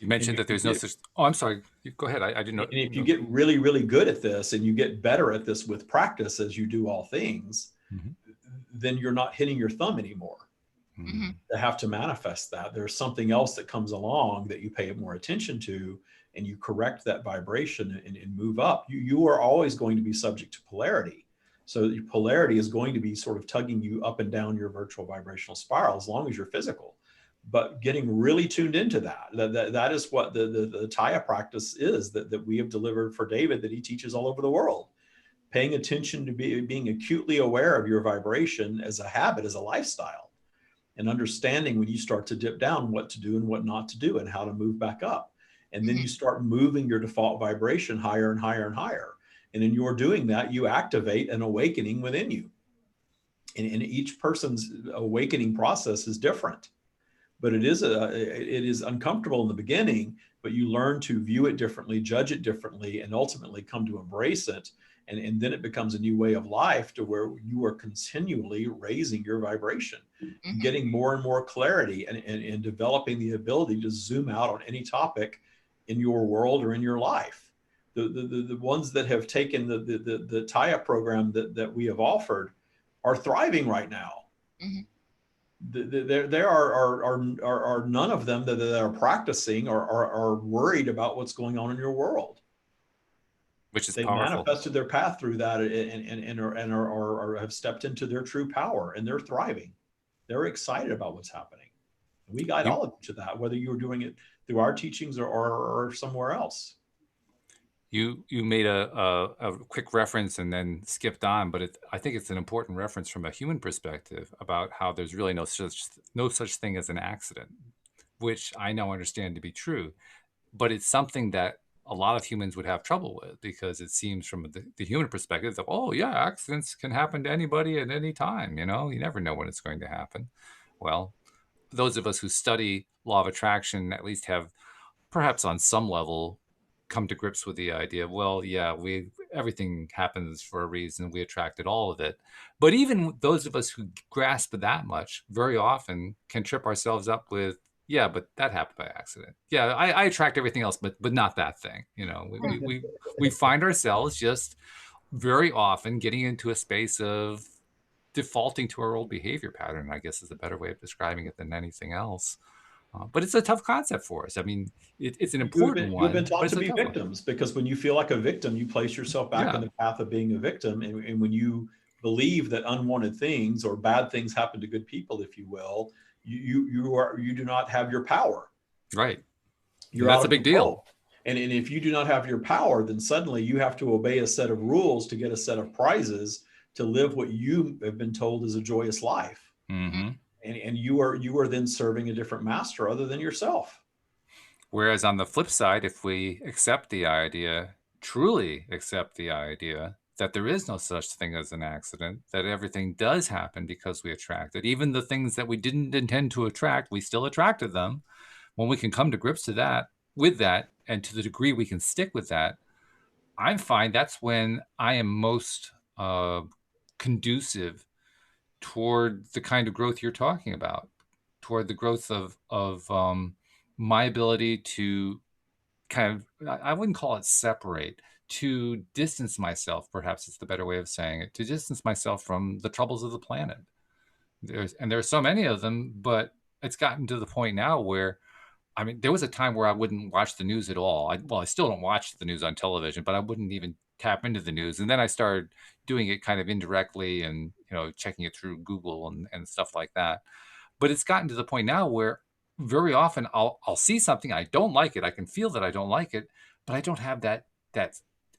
You mentioned that there's no such. Oh, I'm sorry. Go ahead. I didn't know. And if you get really, really good at this, and you get better at this with practice as you do all things, then you're not hitting your thumb anymore. To have to manifest that, there's something else that comes along that you pay more attention to, and you correct that vibration and move up. You are always going to be subject to polarity. So your polarity is going to be sort of tugging you up and down your virtual vibrational spiral as long as you're physical. But getting really tuned into that is what the Taya practice is that we have delivered for David, that he teaches all over the world. Paying attention to being acutely aware of your vibration as a habit, as a lifestyle. And understanding when you start to dip down, what to do and what not to do, and how to move back up. And then you start moving your default vibration higher and higher and higher. And in your doing that, you activate an awakening within you. And each person's awakening process is different. But it is uncomfortable in the beginning, but you learn to view it differently, judge it differently, and ultimately come to embrace it. And then it becomes a new way of life, to where you are continually raising your vibration, getting more and more clarity, and developing the ability to zoom out on any topic in your world or in your life. The ones that have taken the Taya program that we have offered are thriving right now. There are none of them that are practicing or are worried about what's going on in your world. Which is they powerful. Manifested their path through that, and have stepped into their true power, and they're thriving. They're excited about what's happening. We guide all of you to that, whether you're doing it through our teachings or somewhere else. You made a quick reference and then skipped on, but I think it's an important reference from a human perspective about how there's really no such thing as an accident, which I now understand to be true. But it's something that a lot of humans would have trouble with, because it seems from the human perspective that, oh yeah, accidents can happen to anybody at any time. You never know when it's going to happen. Well, those of us who study law of attraction at least have, perhaps on some level, come to grips with the idea of, well, yeah, everything happens for a reason. We attracted all of it. But even those of us who grasp that much very often can trip ourselves up with, yeah, but that happened by accident. Yeah, I attract everything else, but not that thing. We find ourselves just very often getting into a space of defaulting to our old behavior pattern, I guess is a better way of describing it than anything else. But it's a tough concept for us. I mean, it's an important one. You've been taught to be victims, because when you feel like a victim, you place yourself back in the path of being a victim. And when you believe that unwanted things or bad things happen to good people, if you will, you do not have your power. Right. That's a big deal. And if you do not have your power, then suddenly you have to obey a set of rules to get a set of prizes to live what you have been told is a joyous life. And you are then serving a different master other than yourself. Whereas on the flip side, if we truly accept the idea that there is no such thing as an accident, that everything does happen because we attract it, even the things that we didn't intend to attract, we still attracted them. When we can come to grips with that, and to the degree we can stick with that, I find that's when I am most conducive toward the kind of growth you're talking about, toward the growth of my ability to kind of, I wouldn't call it separate, to distance myself, perhaps it's the better way of saying it, to distance myself from the troubles of the planet. There's so many of them, but it's gotten to the point now where, I mean, there was a time where I wouldn't watch the news at all. I still don't watch the news on television, but I wouldn't even tap into the news. And then I started doing it kind of indirectly and, checking it through Google and stuff like that. But it's gotten to the point now where very often I'll see something, I don't like it. I can feel that I don't like it, but I don't have that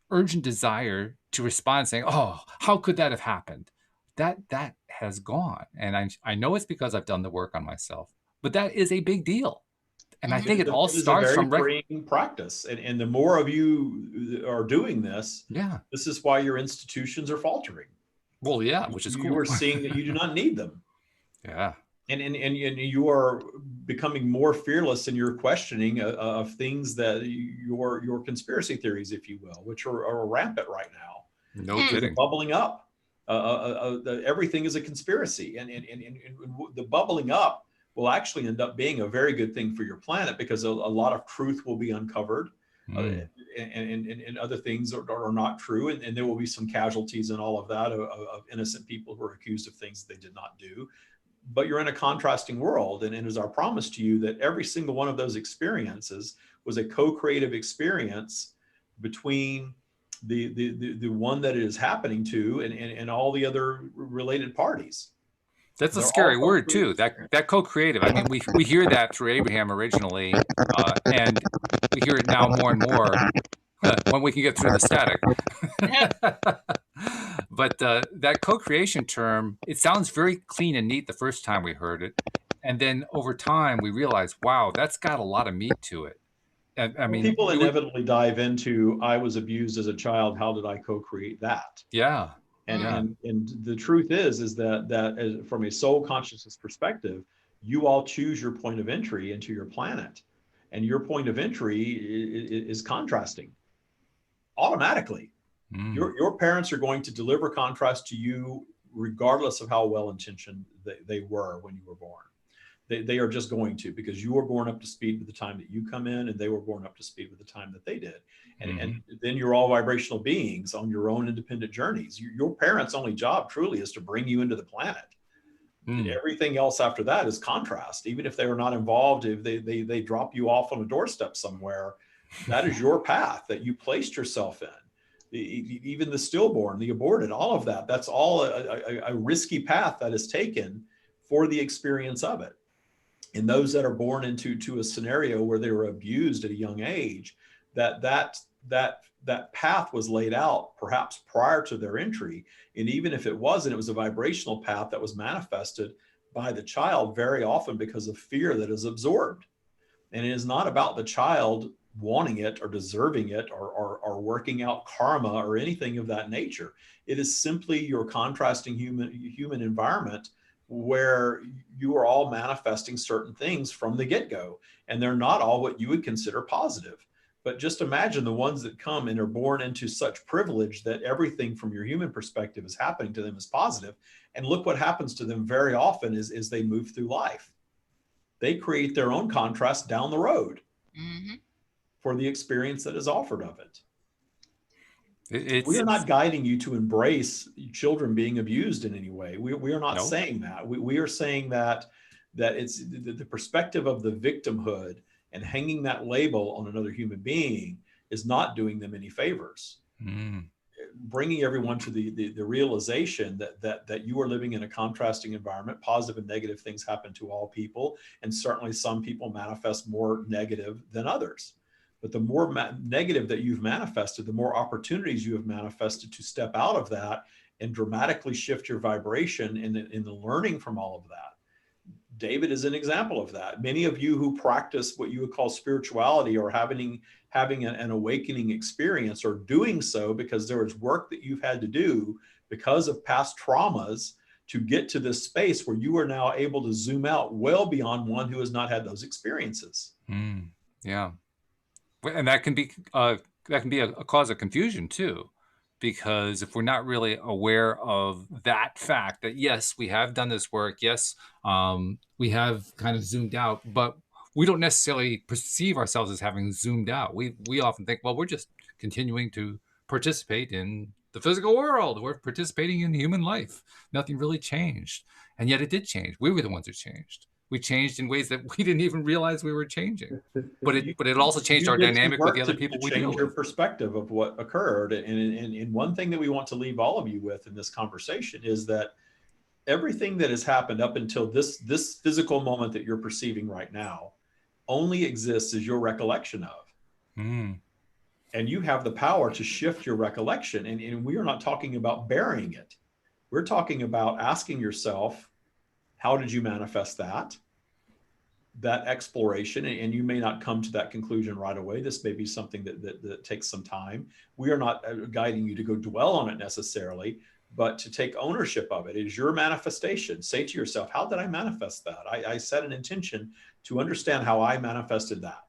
urgent desire to respond saying, "Oh, how could that have happened?" That has gone. And I know it's because I've done the work on myself, but that is a big deal. And I think it all starts from freeing practice. And the more of you are doing this, this is why your institutions are faltering. Well, yeah, which is cool. You are seeing that you do not need them. Yeah. And you are becoming more fearless in your questioning of things that your conspiracy theories, if you will, which are rampant right now. No kidding. Bubbling up. Everything is a conspiracy. And the bubbling up will actually end up being a very good thing for your planet, because a lot of truth will be uncovered. And other things are not true. And there will be some casualties and all of that of innocent people who are accused of things they did not do. But you're in a contrasting world. And it is our promise to you that every single one of those experiences was a co-creative experience between the one that it is happening to and all the other related parties. That's a scary word too. That co-creative. I mean, we hear that through Abraham originally, and we hear it now more and more when we can get through the static. But that co-creation term, it sounds very clean and neat the first time we heard it, and then over time we realize, wow, that's got a lot of meat to it. And I mean, people inevitably dive into, I was abused as a child, how did I co-create that? Yeah. And the truth is that as, from a soul consciousness perspective, you all choose your point of entry into your planet, and your point of entry is contrasting automatically. Your parents are going to deliver contrast to you regardless of how well-intentioned they were when you were born. They are just going to, because you were born up to speed with the time that you come in, and they were born up to speed with the time that they did. And then you're all vibrational beings on your own independent journeys. Your parents' only job truly is to bring you into the planet. Everything else after that is contrast. Even if they were not involved, if they drop you off on a doorstep somewhere, that is your path that you placed yourself in. Even the stillborn, the aborted, all of that, that's all a risky path that is taken for the experience of it. And those that are born into a scenario where they were abused at a young age, that path was laid out perhaps prior to their entry. And even if it wasn't, it was a vibrational path that was manifested by the child very often because of fear that is absorbed. And it is not about the child wanting it or deserving it or working out karma or anything of that nature. It is simply your contrasting human environment where you are all manifesting certain things from the get-go, and they're not all what you would consider positive. But just imagine the ones that come and are born into such privilege that everything from your human perspective is happening to them as positive. And look what happens to them very often is they move through life. They create their own contrast down the road for the experience that is offered of it. We are not guiding you to embrace children being abused in any way. We are not saying that. We are saying that it's the perspective of the victimhood and hanging that label on another human being is not doing them any favors. Bringing everyone to the realization that you are living in a contrasting environment. Positive and negative things happen to all people, and certainly some people manifest more negative than others. But the more negative that you've manifested, the more opportunities you have manifested to step out of that and dramatically shift your vibration in the learning from all of that. David is an example of that. Many of you who practice what you would call spirituality or having an awakening experience are doing so because there is work that you've had to do because of past traumas to get to this space where you are now able to zoom out well beyond one who has not had those experiences. Yeah. And that can be a cause of confusion too, because if we're not really aware of that fact that yes, we have done this work, yes, we have kind of zoomed out, but we don't necessarily perceive ourselves as having zoomed out. We often think, well, we're just continuing to participate in the physical world. We're participating in human life. Nothing really changed. And yet it did change. We were the ones who changed. We changed in ways that we didn't even realize we were changing. But it also changed our did some dynamic with the work other to people we change deal your with. perspective of what occurred. And one thing that we want to leave all of you with in this conversation is that everything that has happened up until this physical moment that you're perceiving right now only exists as your recollection of. Mm. And you have the power to shift your recollection. And we are not talking about burying it. We're talking about asking yourself, how did you manifest that exploration? And you may not come to that conclusion right away. This may be something that takes some time. We are not guiding you to go dwell on it necessarily, but to take ownership of it. It is your manifestation. Say to yourself, how did I manifest that? I set an intention to understand how I manifested that.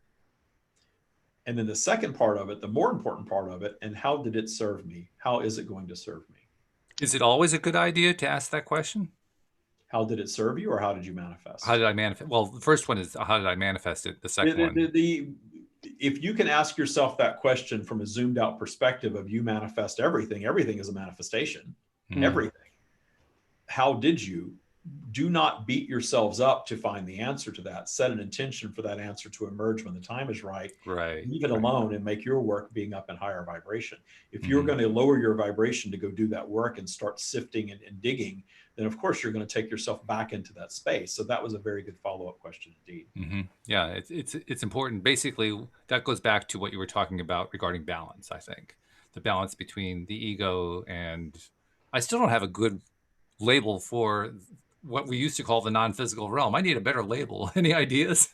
And then the second part of it, the more important part of it, and how did it serve me? How is it going to serve me? Is it always a good idea to ask that question? How did it serve you, or how did you manifest? How did I manifest? Well, the first one is how did I manifest it? The second one. If you can ask yourself that question from a zoomed out perspective of you manifest everything is a manifestation, everything. How did you? Do not beat yourselves up to find the answer to that. Set an intention for that answer to emerge when the time is right. Right. Leave it alone and make your work being up in higher vibration. If you're going to lower your vibration to go do that work and start sifting and digging, then of course you're going to take yourself back into that space. So that was a very good follow-up question indeed. Yeah, it's important. Basically, that goes back to what you were talking about regarding balance, I think. The balance between the ego and I still don't have a good label for what we used to call the non-physical realm. I need a better label. Any ideas?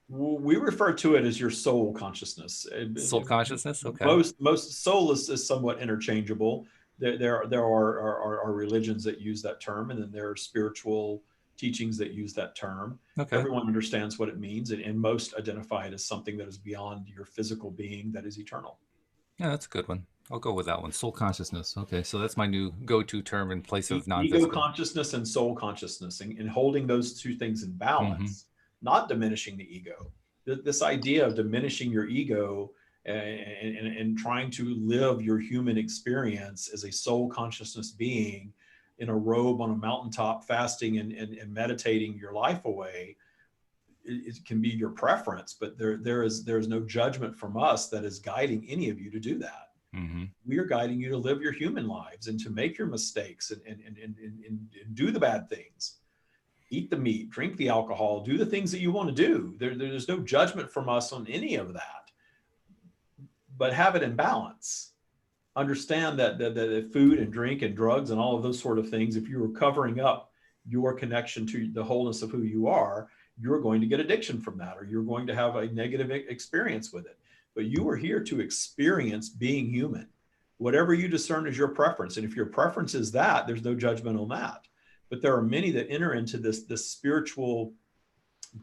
We refer to it as your soul consciousness. Soul consciousness? Okay. Most soul is somewhat interchangeable. There are religions that use that term, and then there are spiritual teachings that use that term. Okay. Everyone understands what it means, and most identify it as something that is beyond your physical being that is eternal. Yeah, that's a good one. I'll go with that one. Soul consciousness. Okay, so that's my new go-to term in place of non-physical. Ego consciousness and soul consciousness, and holding those two things in balance, not diminishing the ego. This idea of diminishing your ego and trying to live your human experience as a soul consciousness being in a robe on a mountaintop, fasting and meditating your life away, it can be your preference, but there is no judgment from us that is guiding any of you to do that. We are guiding you to live your human lives and to make your mistakes and do the bad things. Eat the meat, drink the alcohol, do the things that you want to do. There's no judgment from us on any of that, but have it in balance. Understand that food and drink and drugs and all of those sort of things, if you are covering up your connection to the wholeness of who you are, you're going to get addiction from that, or you're going to have a negative experience with it. But you are here to experience being human. Whatever you discern is your preference. And if your preference is that, there's no judgment on that. But there are many that enter into this spiritual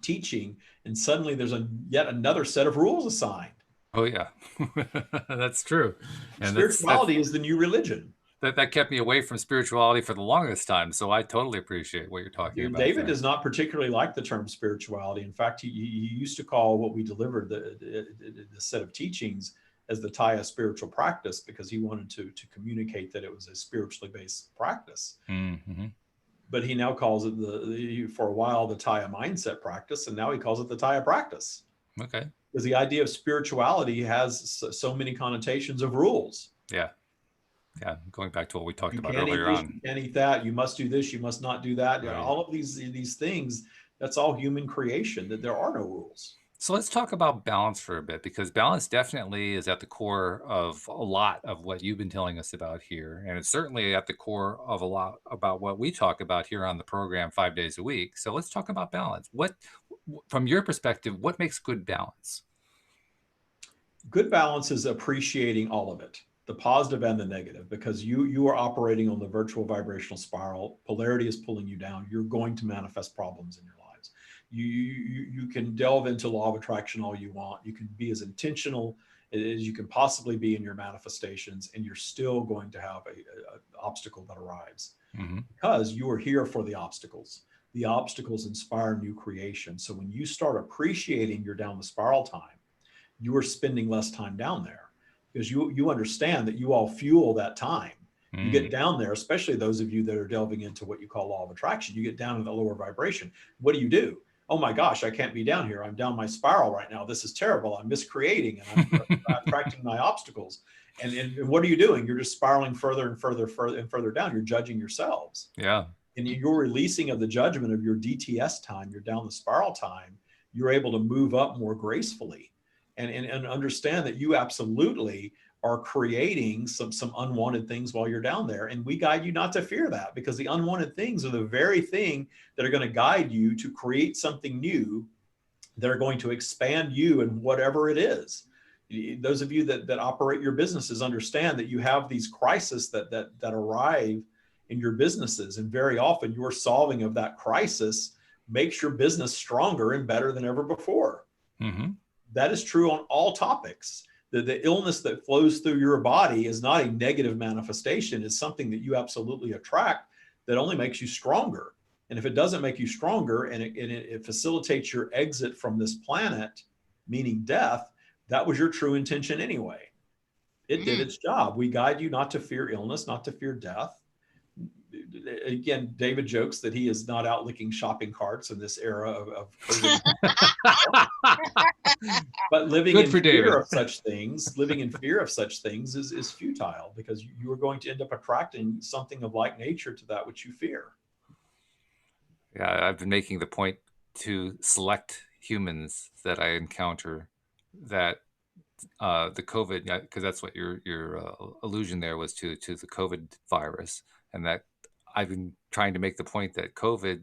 teaching, and suddenly there's yet another set of rules assigned. Oh, yeah, that's true. And spirituality is the new religion. That kept me away from spirituality for the longest time. So I totally appreciate what you're talking about. David does not particularly like the term spirituality. In fact, he used to call what we delivered, the set of teachings, as the Taya spiritual practice, because he wanted to communicate that it was a spiritually based practice. But he now calls it for a while, the Taya mindset practice. And now he calls it the Taya practice. Okay. Because the idea of spirituality has so many connotations of rules. Yeah. Yeah, going back to what we talked about earlier on. You can't eat that. You must do this. You must not do that. Right. All of these things, that's all human creation, that there are no rules. So let's talk about balance for a bit, because balance definitely is at the core of a lot of what you've been telling us about here. And it's certainly at the core of a lot about what we talk about here on the program 5 days a week. So let's talk about balance. From your perspective, what makes good balance? Good balance is appreciating all of it, the positive and the negative, because you are operating on the virtual vibrational spiral. Polarity is pulling you down. You're going to manifest problems in your lives. You can delve into law of attraction all you want. You can be as intentional as you can possibly be in your manifestations, and you're still going to have an obstacle that arrives because you are here for the obstacles. The obstacles inspire new creation. So when you start appreciating your down the spiral time, you are spending less time down there, because you understand that you all fuel that time. You get down there, especially those of you that are delving into what you call law of attraction. You get down to the lower vibration. What do? Oh my gosh, I can't be down here. I'm down my spiral right now. This is terrible. I'm miscreating and I'm attracting my obstacles. And what are you doing? You're just spiraling further and further down. You're judging yourselves. Yeah. And your releasing of the judgment of your DTS time, your down the spiral time, you're able to move up more gracefully and understand that you absolutely are creating some unwanted things while you're down there. And we guide you not to fear that, because the unwanted things are the very thing that are going to guide you to create something new that are going to expand you in whatever it is. Those of you that operate your businesses understand that you have these crises that arrive in your businesses. And very often your solving of that crisis makes your business stronger and better than ever before. Mm-hmm. That is true on all topics. The illness that flows through your body is not a negative manifestation. It's something that you absolutely attract that only makes you stronger. And if it doesn't make you stronger and it facilitates your exit from this planet, meaning death, that was your true intention anyway. It did its job. We guide you not to fear illness, not to fear death. Again, David jokes that he is not out licking shopping carts in this era of COVID. But living in fear of such things is futile, because you are going to end up attracting something of like nature to that which you fear. Yeah, I've been making the point to select humans that I encounter that the COVID, because that's what your allusion there was to the COVID virus, and that I've been trying to make the point that COVID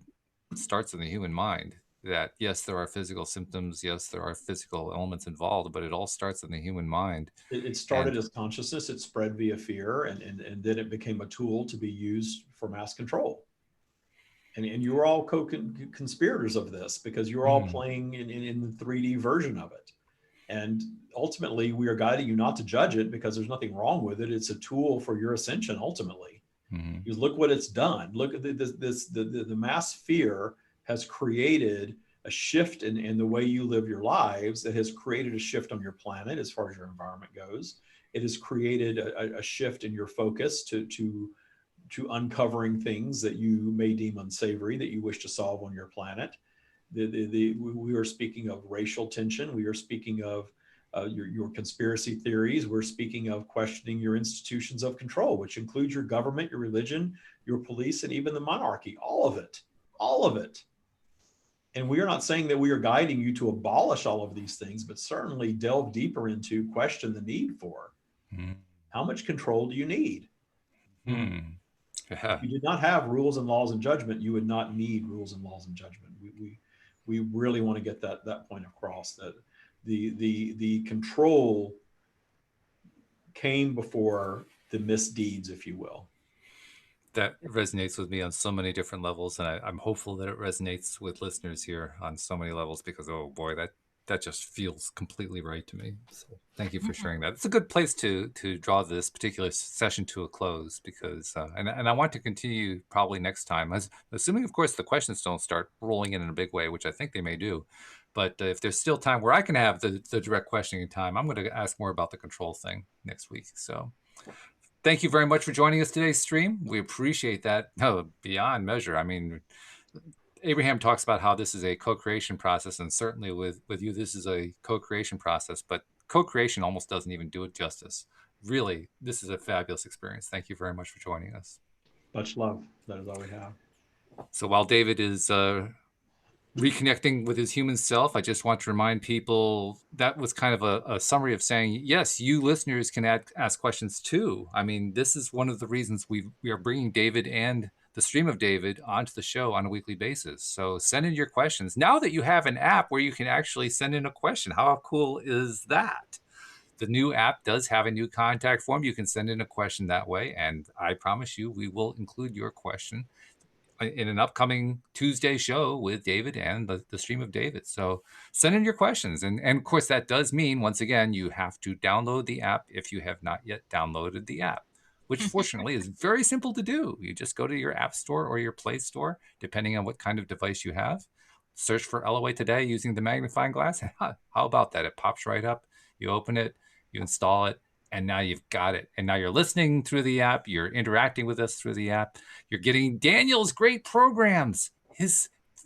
starts in the human mind. That yes, there are physical symptoms, yes, there are physical elements involved, but it all starts in the human mind. It started as consciousness, it spread via fear, and then it became a tool to be used for mass control. And you were all co-conspirators of this, because you're all playing in the 3D version of it. And ultimately, we are guiding you not to judge it, because there's nothing wrong with it. It's a tool for your ascension, ultimately. You look what it's done. Look at the mass fear has created a shift in the way you live your lives. It has created a shift on your planet as far as your environment goes. It has created a shift in your focus to uncovering things that you may deem unsavory that you wish to solve on your planet. We are speaking of racial tension. We are speaking of your conspiracy theories. We're speaking of questioning your institutions of control, which includes your government, your religion, your police, and even the monarchy. All of it. And we are not saying that we are guiding you to abolish all of these things, but certainly delve deeper into question the need for. How much control do you need? If you did not have rules and laws and judgment, you would not need rules and laws and judgment. We really want to get that point across, that the control came before the misdeeds, if you will. That resonates with me on so many different levels, and I'm hopeful that it resonates with listeners here on so many levels, because oh boy, that just feels completely right to me. So thank you for sharing that. It's a good place to draw this particular session to a close, because and I want to continue probably next time, assuming of course the questions don't start rolling in a big way, which I think they may do. But if there's still time where I can have the direct questioning time, I'm going to ask more about the control thing next week. So thank you very much for joining us today's stream. We appreciate that beyond measure. I mean, Abraham talks about how this is a co-creation process, and certainly with you, this is a co-creation process, but co-creation almost doesn't even do it justice. Really, this is a fabulous experience. Thank you very much for joining us. Much love. That is all we have. So while David is reconnecting with his human self, I just want to remind people that was kind of a summary of saying, yes, you listeners can ask questions too. I mean, this is one of the reasons we are bringing David and the Stream of David onto the show on a weekly basis. So send in your questions. Now that you have an app where you can actually send in a question, how cool is that? The new app does have a new contact form. You can send in a question that way. And I promise you, we will include your question in an upcoming Tuesday show with David and the Stream of David. So send in your questions. And of course, that does mean, once again, you have to download the app if you have not yet downloaded the app, which fortunately is very simple to do. You just go to your app store or your Play Store, depending on what kind of device you have. Search for LOA Today using the magnifying glass. How about that? It pops right up. You open it, you install it, and now you've got it. And now you're listening through the app. You're interacting with us through the app. You're getting Daniel's great programs.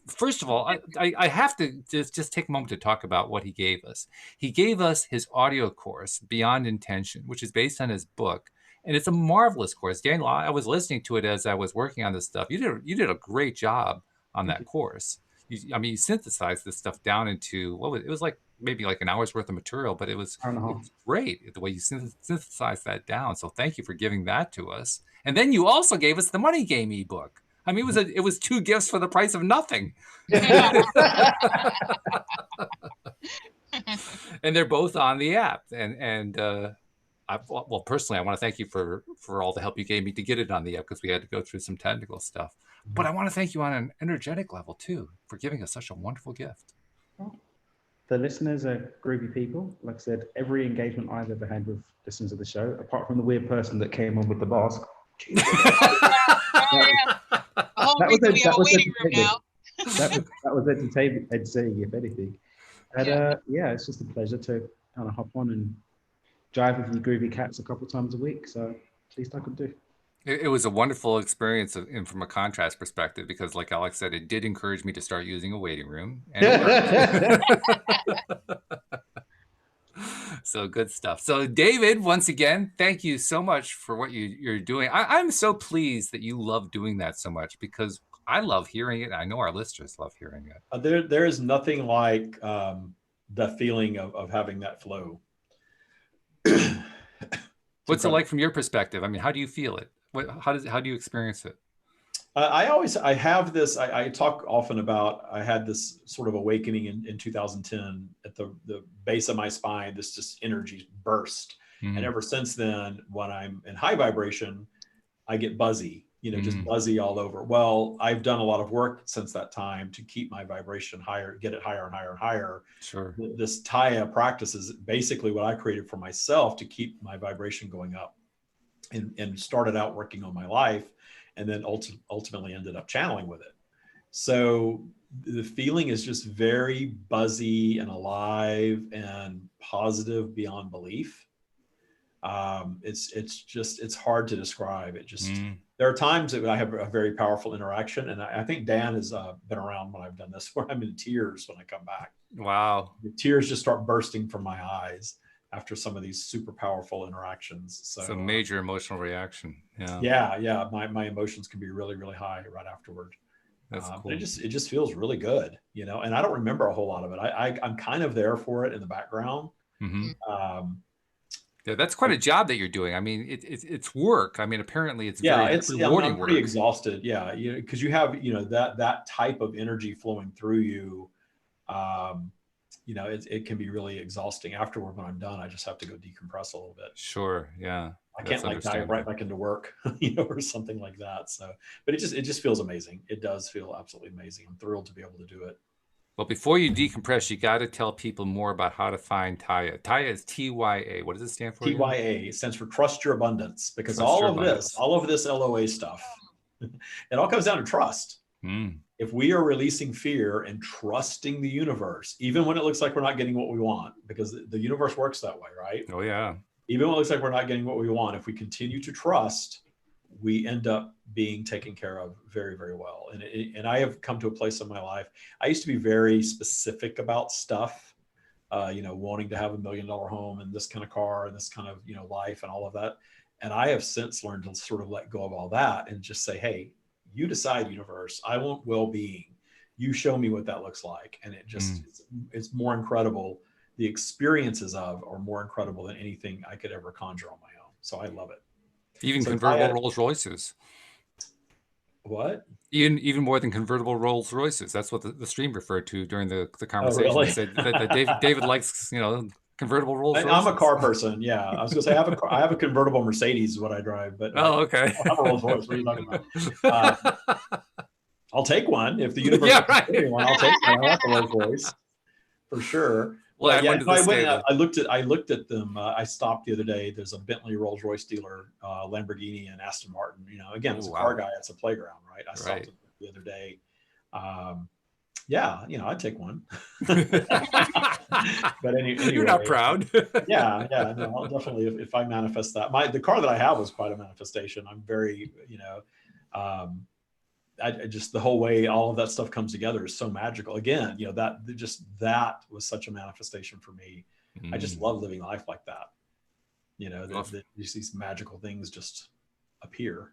First of all, I have to just take a moment to talk about what he gave us. He gave us his audio course, Beyond Intention, which is based on his book. And it's a marvelous course. Daniel, I was listening to it as I was working on this stuff. You did a great job on that course. You synthesized this stuff down into it was like maybe like an hour's worth of material, but it was great the way you synthesized that down. So thank you for giving that to us. And then you also gave us the Money Game ebook. I mean, it was 2 gifts for the price of nothing. And they're both on the app. Well, personally, I want to thank you for all the help you gave me to get it on the app, because we had to go through some technical stuff. But I want to thank you on an energetic level too for giving us such a wonderful gift. The listeners are groovy people. Like I said, every engagement I've ever had with listeners of the show, apart from the weird person that came on with the mask. That was entertaining, if anything. And yeah, it's just a pleasure to kind of hop on and jive with you groovy cats a couple times a week. So at least I could do. It was a wonderful experience from a contrast perspective, because like Alex said, it did encourage me to start using a waiting room. And so good stuff. So David, once again, thank you so much for what you're doing. I'm so pleased that you love doing that so much, because I love hearing it. I know our listeners love hearing it. There is nothing like the feeling of having that flow. What's it like from your perspective? I mean, how do you feel it? How do you experience it? I have this, I talk often about, I had this sort of awakening in 2010 at the base of my spine, this just energy burst. And ever since then, when I'm in high vibration, I get buzzy, just buzzy all over. Well, I've done a lot of work since that time to keep my vibration higher, get it higher and higher and higher. Sure. This Taya practice is basically what I created for myself to keep my vibration going up, and started out working on my life, and then ultimately ended up channeling with it. So the feeling is just very buzzy and alive and positive beyond belief. It's hard to describe. It just, there are times that I have a very powerful interaction. And I think Dan has been around when I've done this, where I'm in tears when I come back. Wow. The tears just start bursting from my eyes after some of these super powerful interactions. So it's a major emotional reaction. Yeah. My emotions can be really, really high right afterward. That's cool. But it just feels really good, and I don't remember a whole lot of it. I'm kind of there for it in the background. Yeah, that's quite a job that you're doing. I mean, it's work. I mean, apparently it's very rewarding I'm pretty work. exhausted. Yeah, because you have that type of energy flowing through you. It can be really exhausting. Afterward, when I'm done, I just have to go decompress a little bit. Sure. Yeah. I can't dive right back into work, or something like that. So, but it just feels amazing. It does feel absolutely amazing. I'm thrilled to be able to do it. Well, before you decompress, you got to tell people more about how to find Taya. Taya is TYA. What does it stand for? TYA stands for Trust Your Abundance, because all of this LOA stuff, it all comes down to trust. If we are releasing fear and trusting the universe, even when it looks like we're not getting what we want, because the universe works that way, right? Oh, yeah. Even when it looks like we're not getting what we want, if we continue to trust, we end up being taken care of very, very well. And I have come to a place in my life. I used to be very specific about stuff, wanting to have $1 million home and this kind of car and this kind of, life and all of that. And I have since learned to sort of let go of all that and just say, hey, you decide, universe. I want well-being. You show me what that looks like. And it just, it's more incredible. The experiences are more incredible than anything I could ever conjure on my own. So I love it. Even convertible Rolls Royces. What? Even more than convertible Rolls Royces. That's what the stream referred to during the conversation. Oh, really? They said that David likes, convertible Rolls Royces. I'm a car person. Yeah, I was gonna say I have a convertible Mercedes is what I drive, but okay. I have a Rolls Royce. What are you talking about? I'll take one if the universe gives me one. I'll take one. I want the Rolls Royce for sure. Well, I looked at them. I stopped the other day. There's a Bentley Rolls Royce dealer, Lamborghini, and Aston Martin. Again, it's a car guy. It's a playground, right? I stopped the other day, Yeah, I'd take one. But anyway, You're not proud. yeah, no, I'll definitely, if I manifest that. The car that I have was quite a manifestation. I'm very, um, I just, the whole way all of that stuff comes together is so magical. Again, that was such a manifestation for me. I just love living life like that. That these magical things just appear.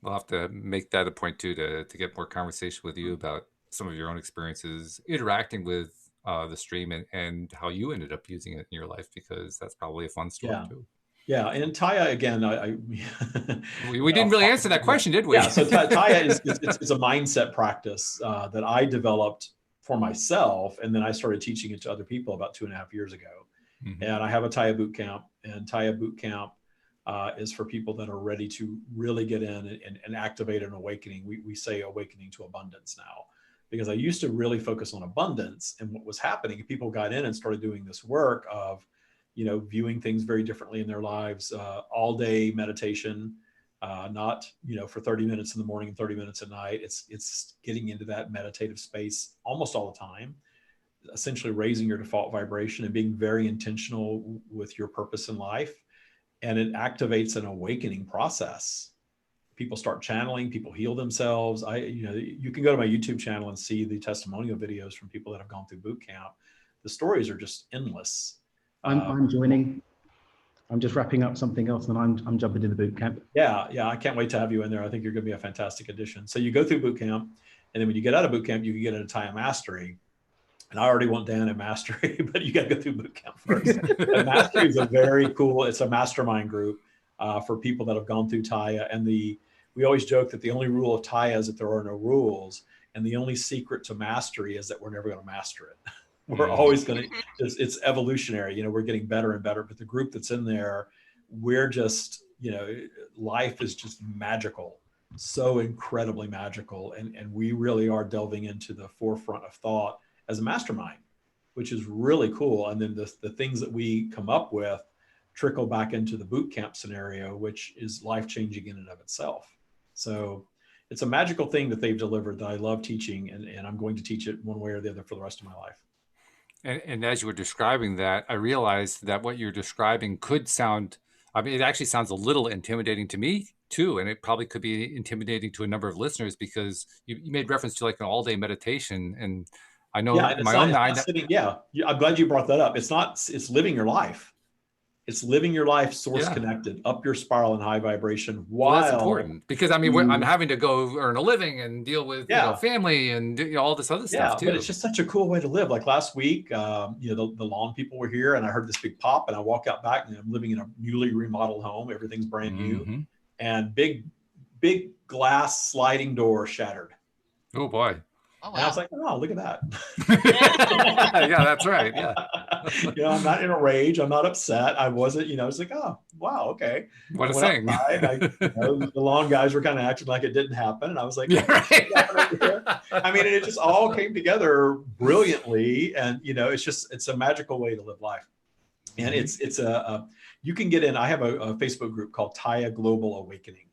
We'll have to make that a point too, to get more conversation with you about some of your own experiences interacting with the stream, and how you ended up using it in your life, because that's probably a fun story too. Yeah, and Taya, again, we didn't really answer that question, did we? Yeah, so Taya is a mindset practice that I developed for myself, and then I started teaching it to other people about 2.5 years ago. And I have a Taya boot camp, and Taya boot camp is for people that are ready to really get in and activate an awakening. We say awakening to abundance now, because I used to really focus on abundance, and what was happening, people got in and started doing this work of viewing things very differently in their lives, all day meditation, not, for 30 minutes in the morning and 30 minutes at night. It's getting into that meditative space almost all the time, essentially raising your default vibration and being very intentional with your purpose in life. And it activates an awakening process. People start channeling, people heal themselves. You can go to my YouTube channel and see the testimonial videos from people that have gone through boot camp. The stories are just endless. I'm joining. I'm just wrapping up something else, and I'm jumping into boot camp. Yeah, I can't wait to have you in there. I think you're going to be a fantastic addition. So you go through boot camp, and then when you get out of boot camp, you can get into Taya Mastery. And I already want Dan in Mastery, but you got to go through boot camp first. And Mastery is a very cool. It's a mastermind group for people that have gone through Taya. And we always joke that the only rule of Taya is that there are no rules, and the only secret to mastery is that we're never going to master it. We're always going to, it's evolutionary, we're getting better and better, but the group that's in there, we're just, life is just magical, so incredibly magical. And we really are delving into the forefront of thought as a mastermind, which is really cool. And then the things that we come up with trickle back into the boot camp scenario, which is life-changing in and of itself. So it's a magical thing that they've delivered that I love teaching, and I'm going to teach it one way or the other for the rest of my life. And as you were describing that, I realized that what you're describing could sound, it actually sounds a little intimidating to me too. And it probably could be intimidating to a number of listeners, because you made reference to like an all-day meditation. And I know in my own mind. I'm glad you brought that up. It's living your life. It's living your life source connected, up your spiral and high vibration. Well, that's important, because I'm having to go earn a living and deal with family and all this other stuff too. But it's just such a cool way to live. Like last week, the lawn people were here, and I heard this big pop, and I walk out back, and I'm living in a newly remodeled home. Everything's brand new, and big glass sliding door shattered. Oh boy. Oh, wow. And I was like, oh, look at that. Yeah, that's right. Yeah. I'm not in a rage. I'm not upset. I wasn't, I was like, oh, wow, okay. What a thing. The lawn guys were kind of acting like it didn't happen. And I was like, it just all came together brilliantly. And, it's a magical way to live life. And you can get in. I have a Facebook group called Taya Global Awakening.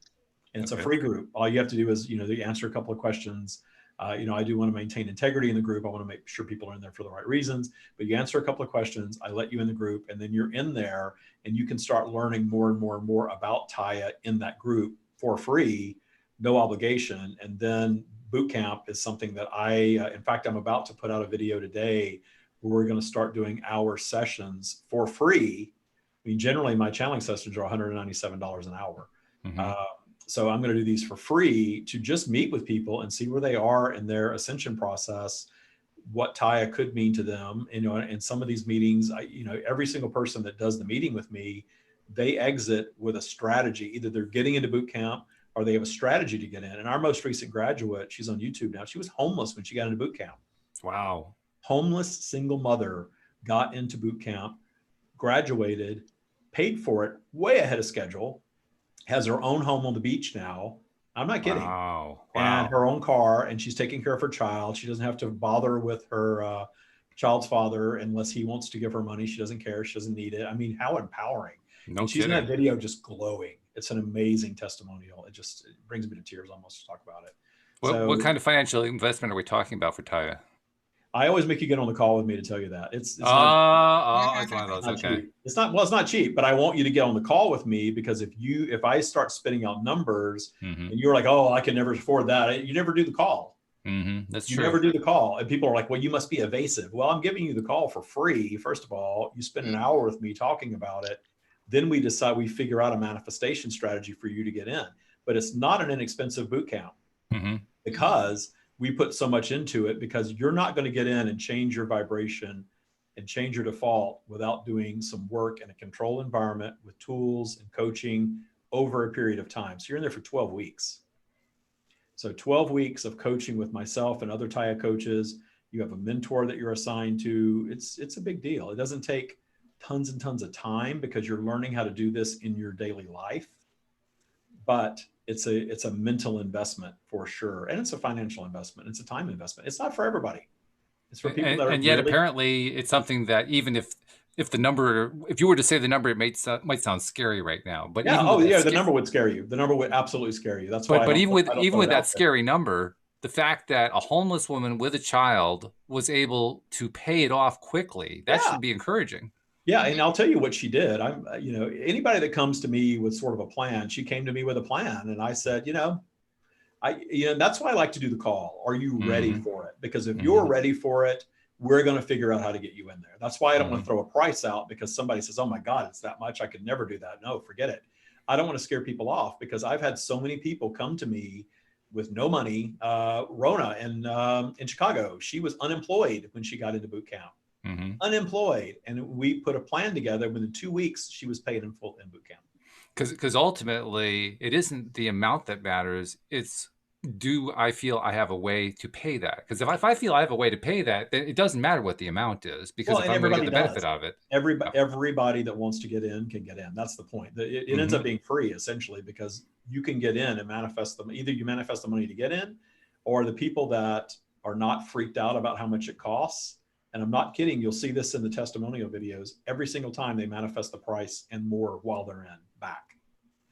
And it's a free group. All you have to do is, you answer a couple of questions. I do want to maintain integrity in the group. I want to make sure people are in there for the right reasons, but you answer a couple of questions, I let you in the group, and then you're in there and you can start learning more and more and more about Taya in that group for free, no obligation. And then boot camp is something that in fact, I'm about to put out a video today where we're going to start doing hour sessions for free. Generally my channeling sessions are $197 an hour. So I'm going to do these for free to just meet with people and see where they are in their ascension process, what Taya could mean to them. In some of these meetings, every single person that does the meeting with me, they exit with a strategy. Either they're getting into boot camp or they have a strategy to get in. And our most recent graduate, she's on YouTube now. She was homeless when she got into boot camp. Wow. Homeless single mother, got into boot camp, graduated, paid for it way ahead of schedule, has her own home on the beach now. I'm not kidding. Wow. And her own car, and she's taking care of her child. She doesn't have to bother with her child's father unless he wants to give her money. She doesn't care. She doesn't need it. How empowering. No She's kidding. in that video just glowing. It's an amazing testimonial. It brings me to tears almost to talk about it. What kind of financial investment are we talking about for Taya? I always make you get on the call with me to tell you that. It's It's one of those. not Okay. cheap. It's not cheap, but I want you to get on the call with me, because if I start spitting out numbers Mm-hmm. and you're like, oh, I can never afford that, you never do the call. Mm-hmm. That's You true. never do the call. And people are like, well, you must be evasive. Well, I'm giving you the call for free. First of all, you spend an hour with me talking about it. Then we figure out a manifestation strategy for you to get in. But it's not an inexpensive boot camp, Mm-hmm. because we put so much into it, because you're not going to get in and change your vibration and change your default without doing some work in a controlled environment with tools and coaching over a period of time. So you're in there for 12 weeks. So 12 weeks of coaching with myself and other Taya coaches. You have a mentor that you're assigned to. It's a big deal. It doesn't take tons and tons of time, because you're learning how to do this in your daily life. But it's a mental investment for sure. And it's a financial investment. It's a time investment. It's not for everybody. It's for people that are, and yet really, apparently it's something that even if you were to say the number, it might sound scary right now. But yeah, even the number would scare you. The number would absolutely scare you. That's why. but even with that that scary number, the fact that a homeless woman with a child was able to pay it off quickly, that should be encouraging. Yeah, and I'll tell you what she did. Anybody that comes to me with sort of a plan, she came to me with a plan, and I said, that's why I like to do the call. Are you ready for it? Because if you're ready for it, we're going to figure out how to get you in there. That's why I don't want to throw a price out, because somebody says, oh my God, it's that much. I could never do that. No, forget it. I don't want to scare people off, because I've had so many people come to me with no money. Rona in Chicago, she was unemployed when she got into boot camp. Mm-hmm. Unemployed, and we put a plan together. Within 2 weeks, she was paid in full in boot camp. Because ultimately, it isn't the amount that matters. It's, do I feel I have a way to pay that? Because if I feel I have a way to pay that, then it doesn't matter what the amount is, because if I'm going to get the benefit of it. Everybody that wants to get in can get in. That's the point. It ends up being free, essentially, because you can get in and manifest them. Either you manifest the money to get in, or the people that are not freaked out about how much it costs. And I'm not kidding. You'll see this in the testimonial videos. Every single time they manifest the price and more while they're in back.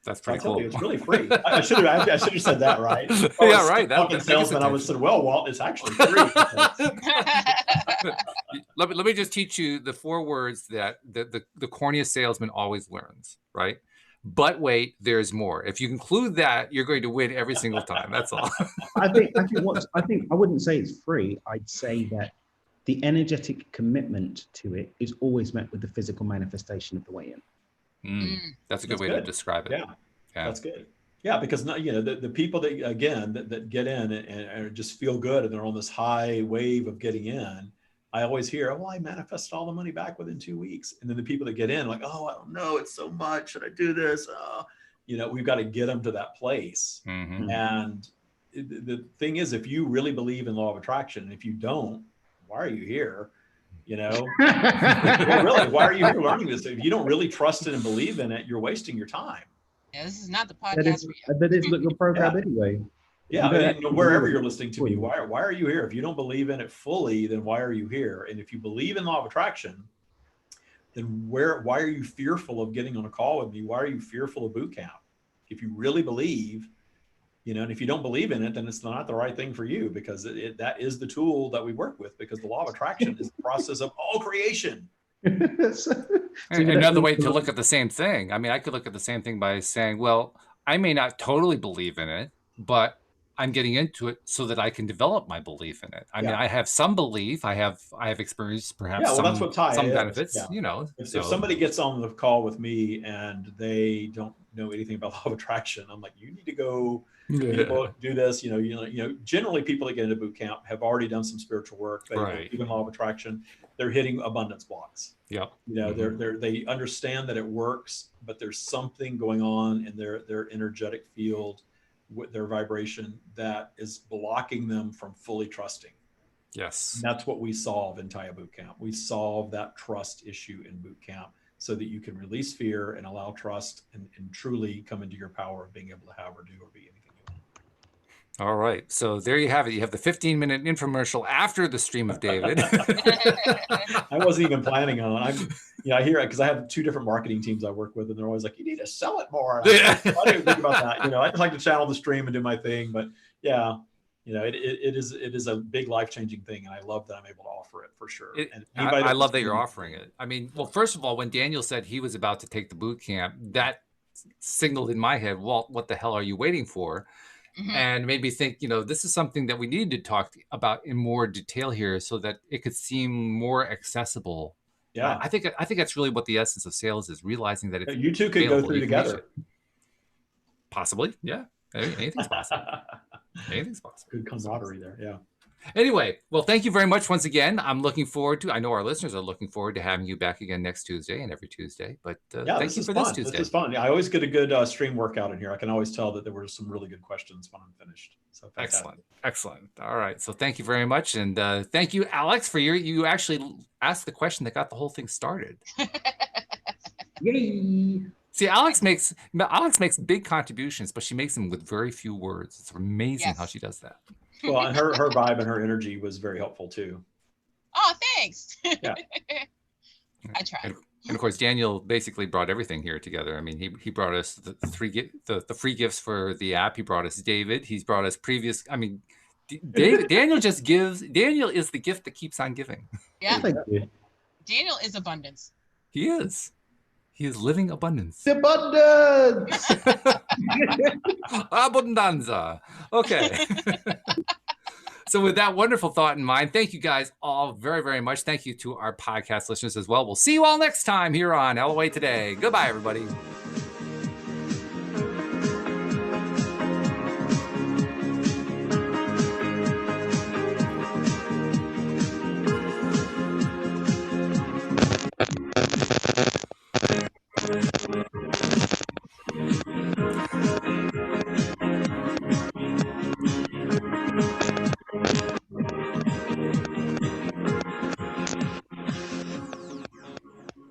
That's pretty cool. It's really free. I should have said that, right? Yeah, right. That salesman, I would have said, well, Walt, it's actually free. let me just teach you the 4 words that the corniest salesman always learns, right? But wait, there's more. If you include that, you're going to win every single time. That's all. I think I wouldn't say it's free. I'd say that the energetic commitment to it is always met with the physical manifestation of the way in. That's a good way to describe it. Yeah, that's good. Yeah, because the people that get in and just feel good, and they're on this high wave of getting in. I always hear, "Oh, I manifested all the money back within 2 weeks," and then the people that get in, like, "Oh, I don't know, it's so much. Should I do this?" We've got to get them to that place. Mm-hmm. And the thing is, if you really believe in law of attraction, and if you don't, why are you here? Well, really, why are you here learning this? If you don't really trust it and believe in it, you're wasting your time. Yeah, this is not the podcast for you. That is your program anyway. Yeah, wherever you're listening to me, why are you here? If you don't believe in it fully, then why are you here? And if you believe in law of attraction, then why are you fearful of getting on a call with me? Why are you fearful of boot camp? If you really believe, and if you don't believe in it, then it's not the right thing for you, because that is the tool that we work with, because the law of attraction is the process of all creation. Another way to look at the same thing. I mean, I could look at the same thing by saying, well, I may not totally believe in it, but I'm getting into it so that I can develop my belief in it. I mean, I have some belief. I have experienced perhaps that's what Taya some is. benefits. Yeah. If somebody gets on the call with me and they don't know anything about law of attraction, I'm like, you need to go do this. Generally people that get into boot camp have already done some spiritual work. They believe in law of attraction. They're hitting abundance blocks. Yep. They understand that it works, but there's something going on in their energetic field with their vibration that is blocking them from fully trusting. Yes. And that's what we solve in Taya Boot Camp. We solve that trust issue in boot camp so that you can release fear and allow trust and truly come into your power of being able to have or do or be anything you want. All right. So there you have it. You have the 15-minute infomercial after the stream of David. I wasn't even planning on it. I hear it because I have 2 different marketing teams I work with, and they're always like, you need to sell it more. I didn't think about that. I just like to channel the stream and do my thing, but yeah. it is a big life-changing thing, and I love that I'm able to offer it for sure. And I love that you're offering it. I mean, well, first of all, when Daniel said he was about to take the boot camp, that signaled in my head, Walt, what the hell are you waiting for? And made me think, this is something that we need to talk about in more detail here so that it could seem more accessible. Yeah. I think that's really what the essence of sales is, realizing that it's you two could go through together. Possibly. Yeah. Anything's possible. Anything's possible. Good camaraderie there. Yeah. Anyway, well, thank you very much once again. I'm looking forward to, I know our listeners are looking forward to having you back again next Tuesday and every Tuesday, but thank you for this Tuesday. This is fun. I always get a good stream workout in here. I can always tell that there were some really good questions when I'm finished. So Excellent. All right. So thank you very much. And thank you, Alex, for you actually asked the question that got the whole thing started. Yay! See, Alex makes big contributions, but she makes them with very few words. It's amazing how she does that. Well, and her vibe and her energy was very helpful too. Oh, thanks. Yeah. I tried. And of course, Daniel basically brought everything here together. I mean, he brought us the free gifts for the app. He brought us David. He's brought us previous. I mean, Daniel just gives. Daniel is the gift that keeps on giving. Yeah. Thank you. Daniel is abundance. He is. He is living abundance. Abundance! Abundanza. Okay. So with that wonderful thought in mind, thank you guys all very, very much. Thank you to our podcast listeners as well. We'll see you all next time here on LOA Today. Goodbye, everybody.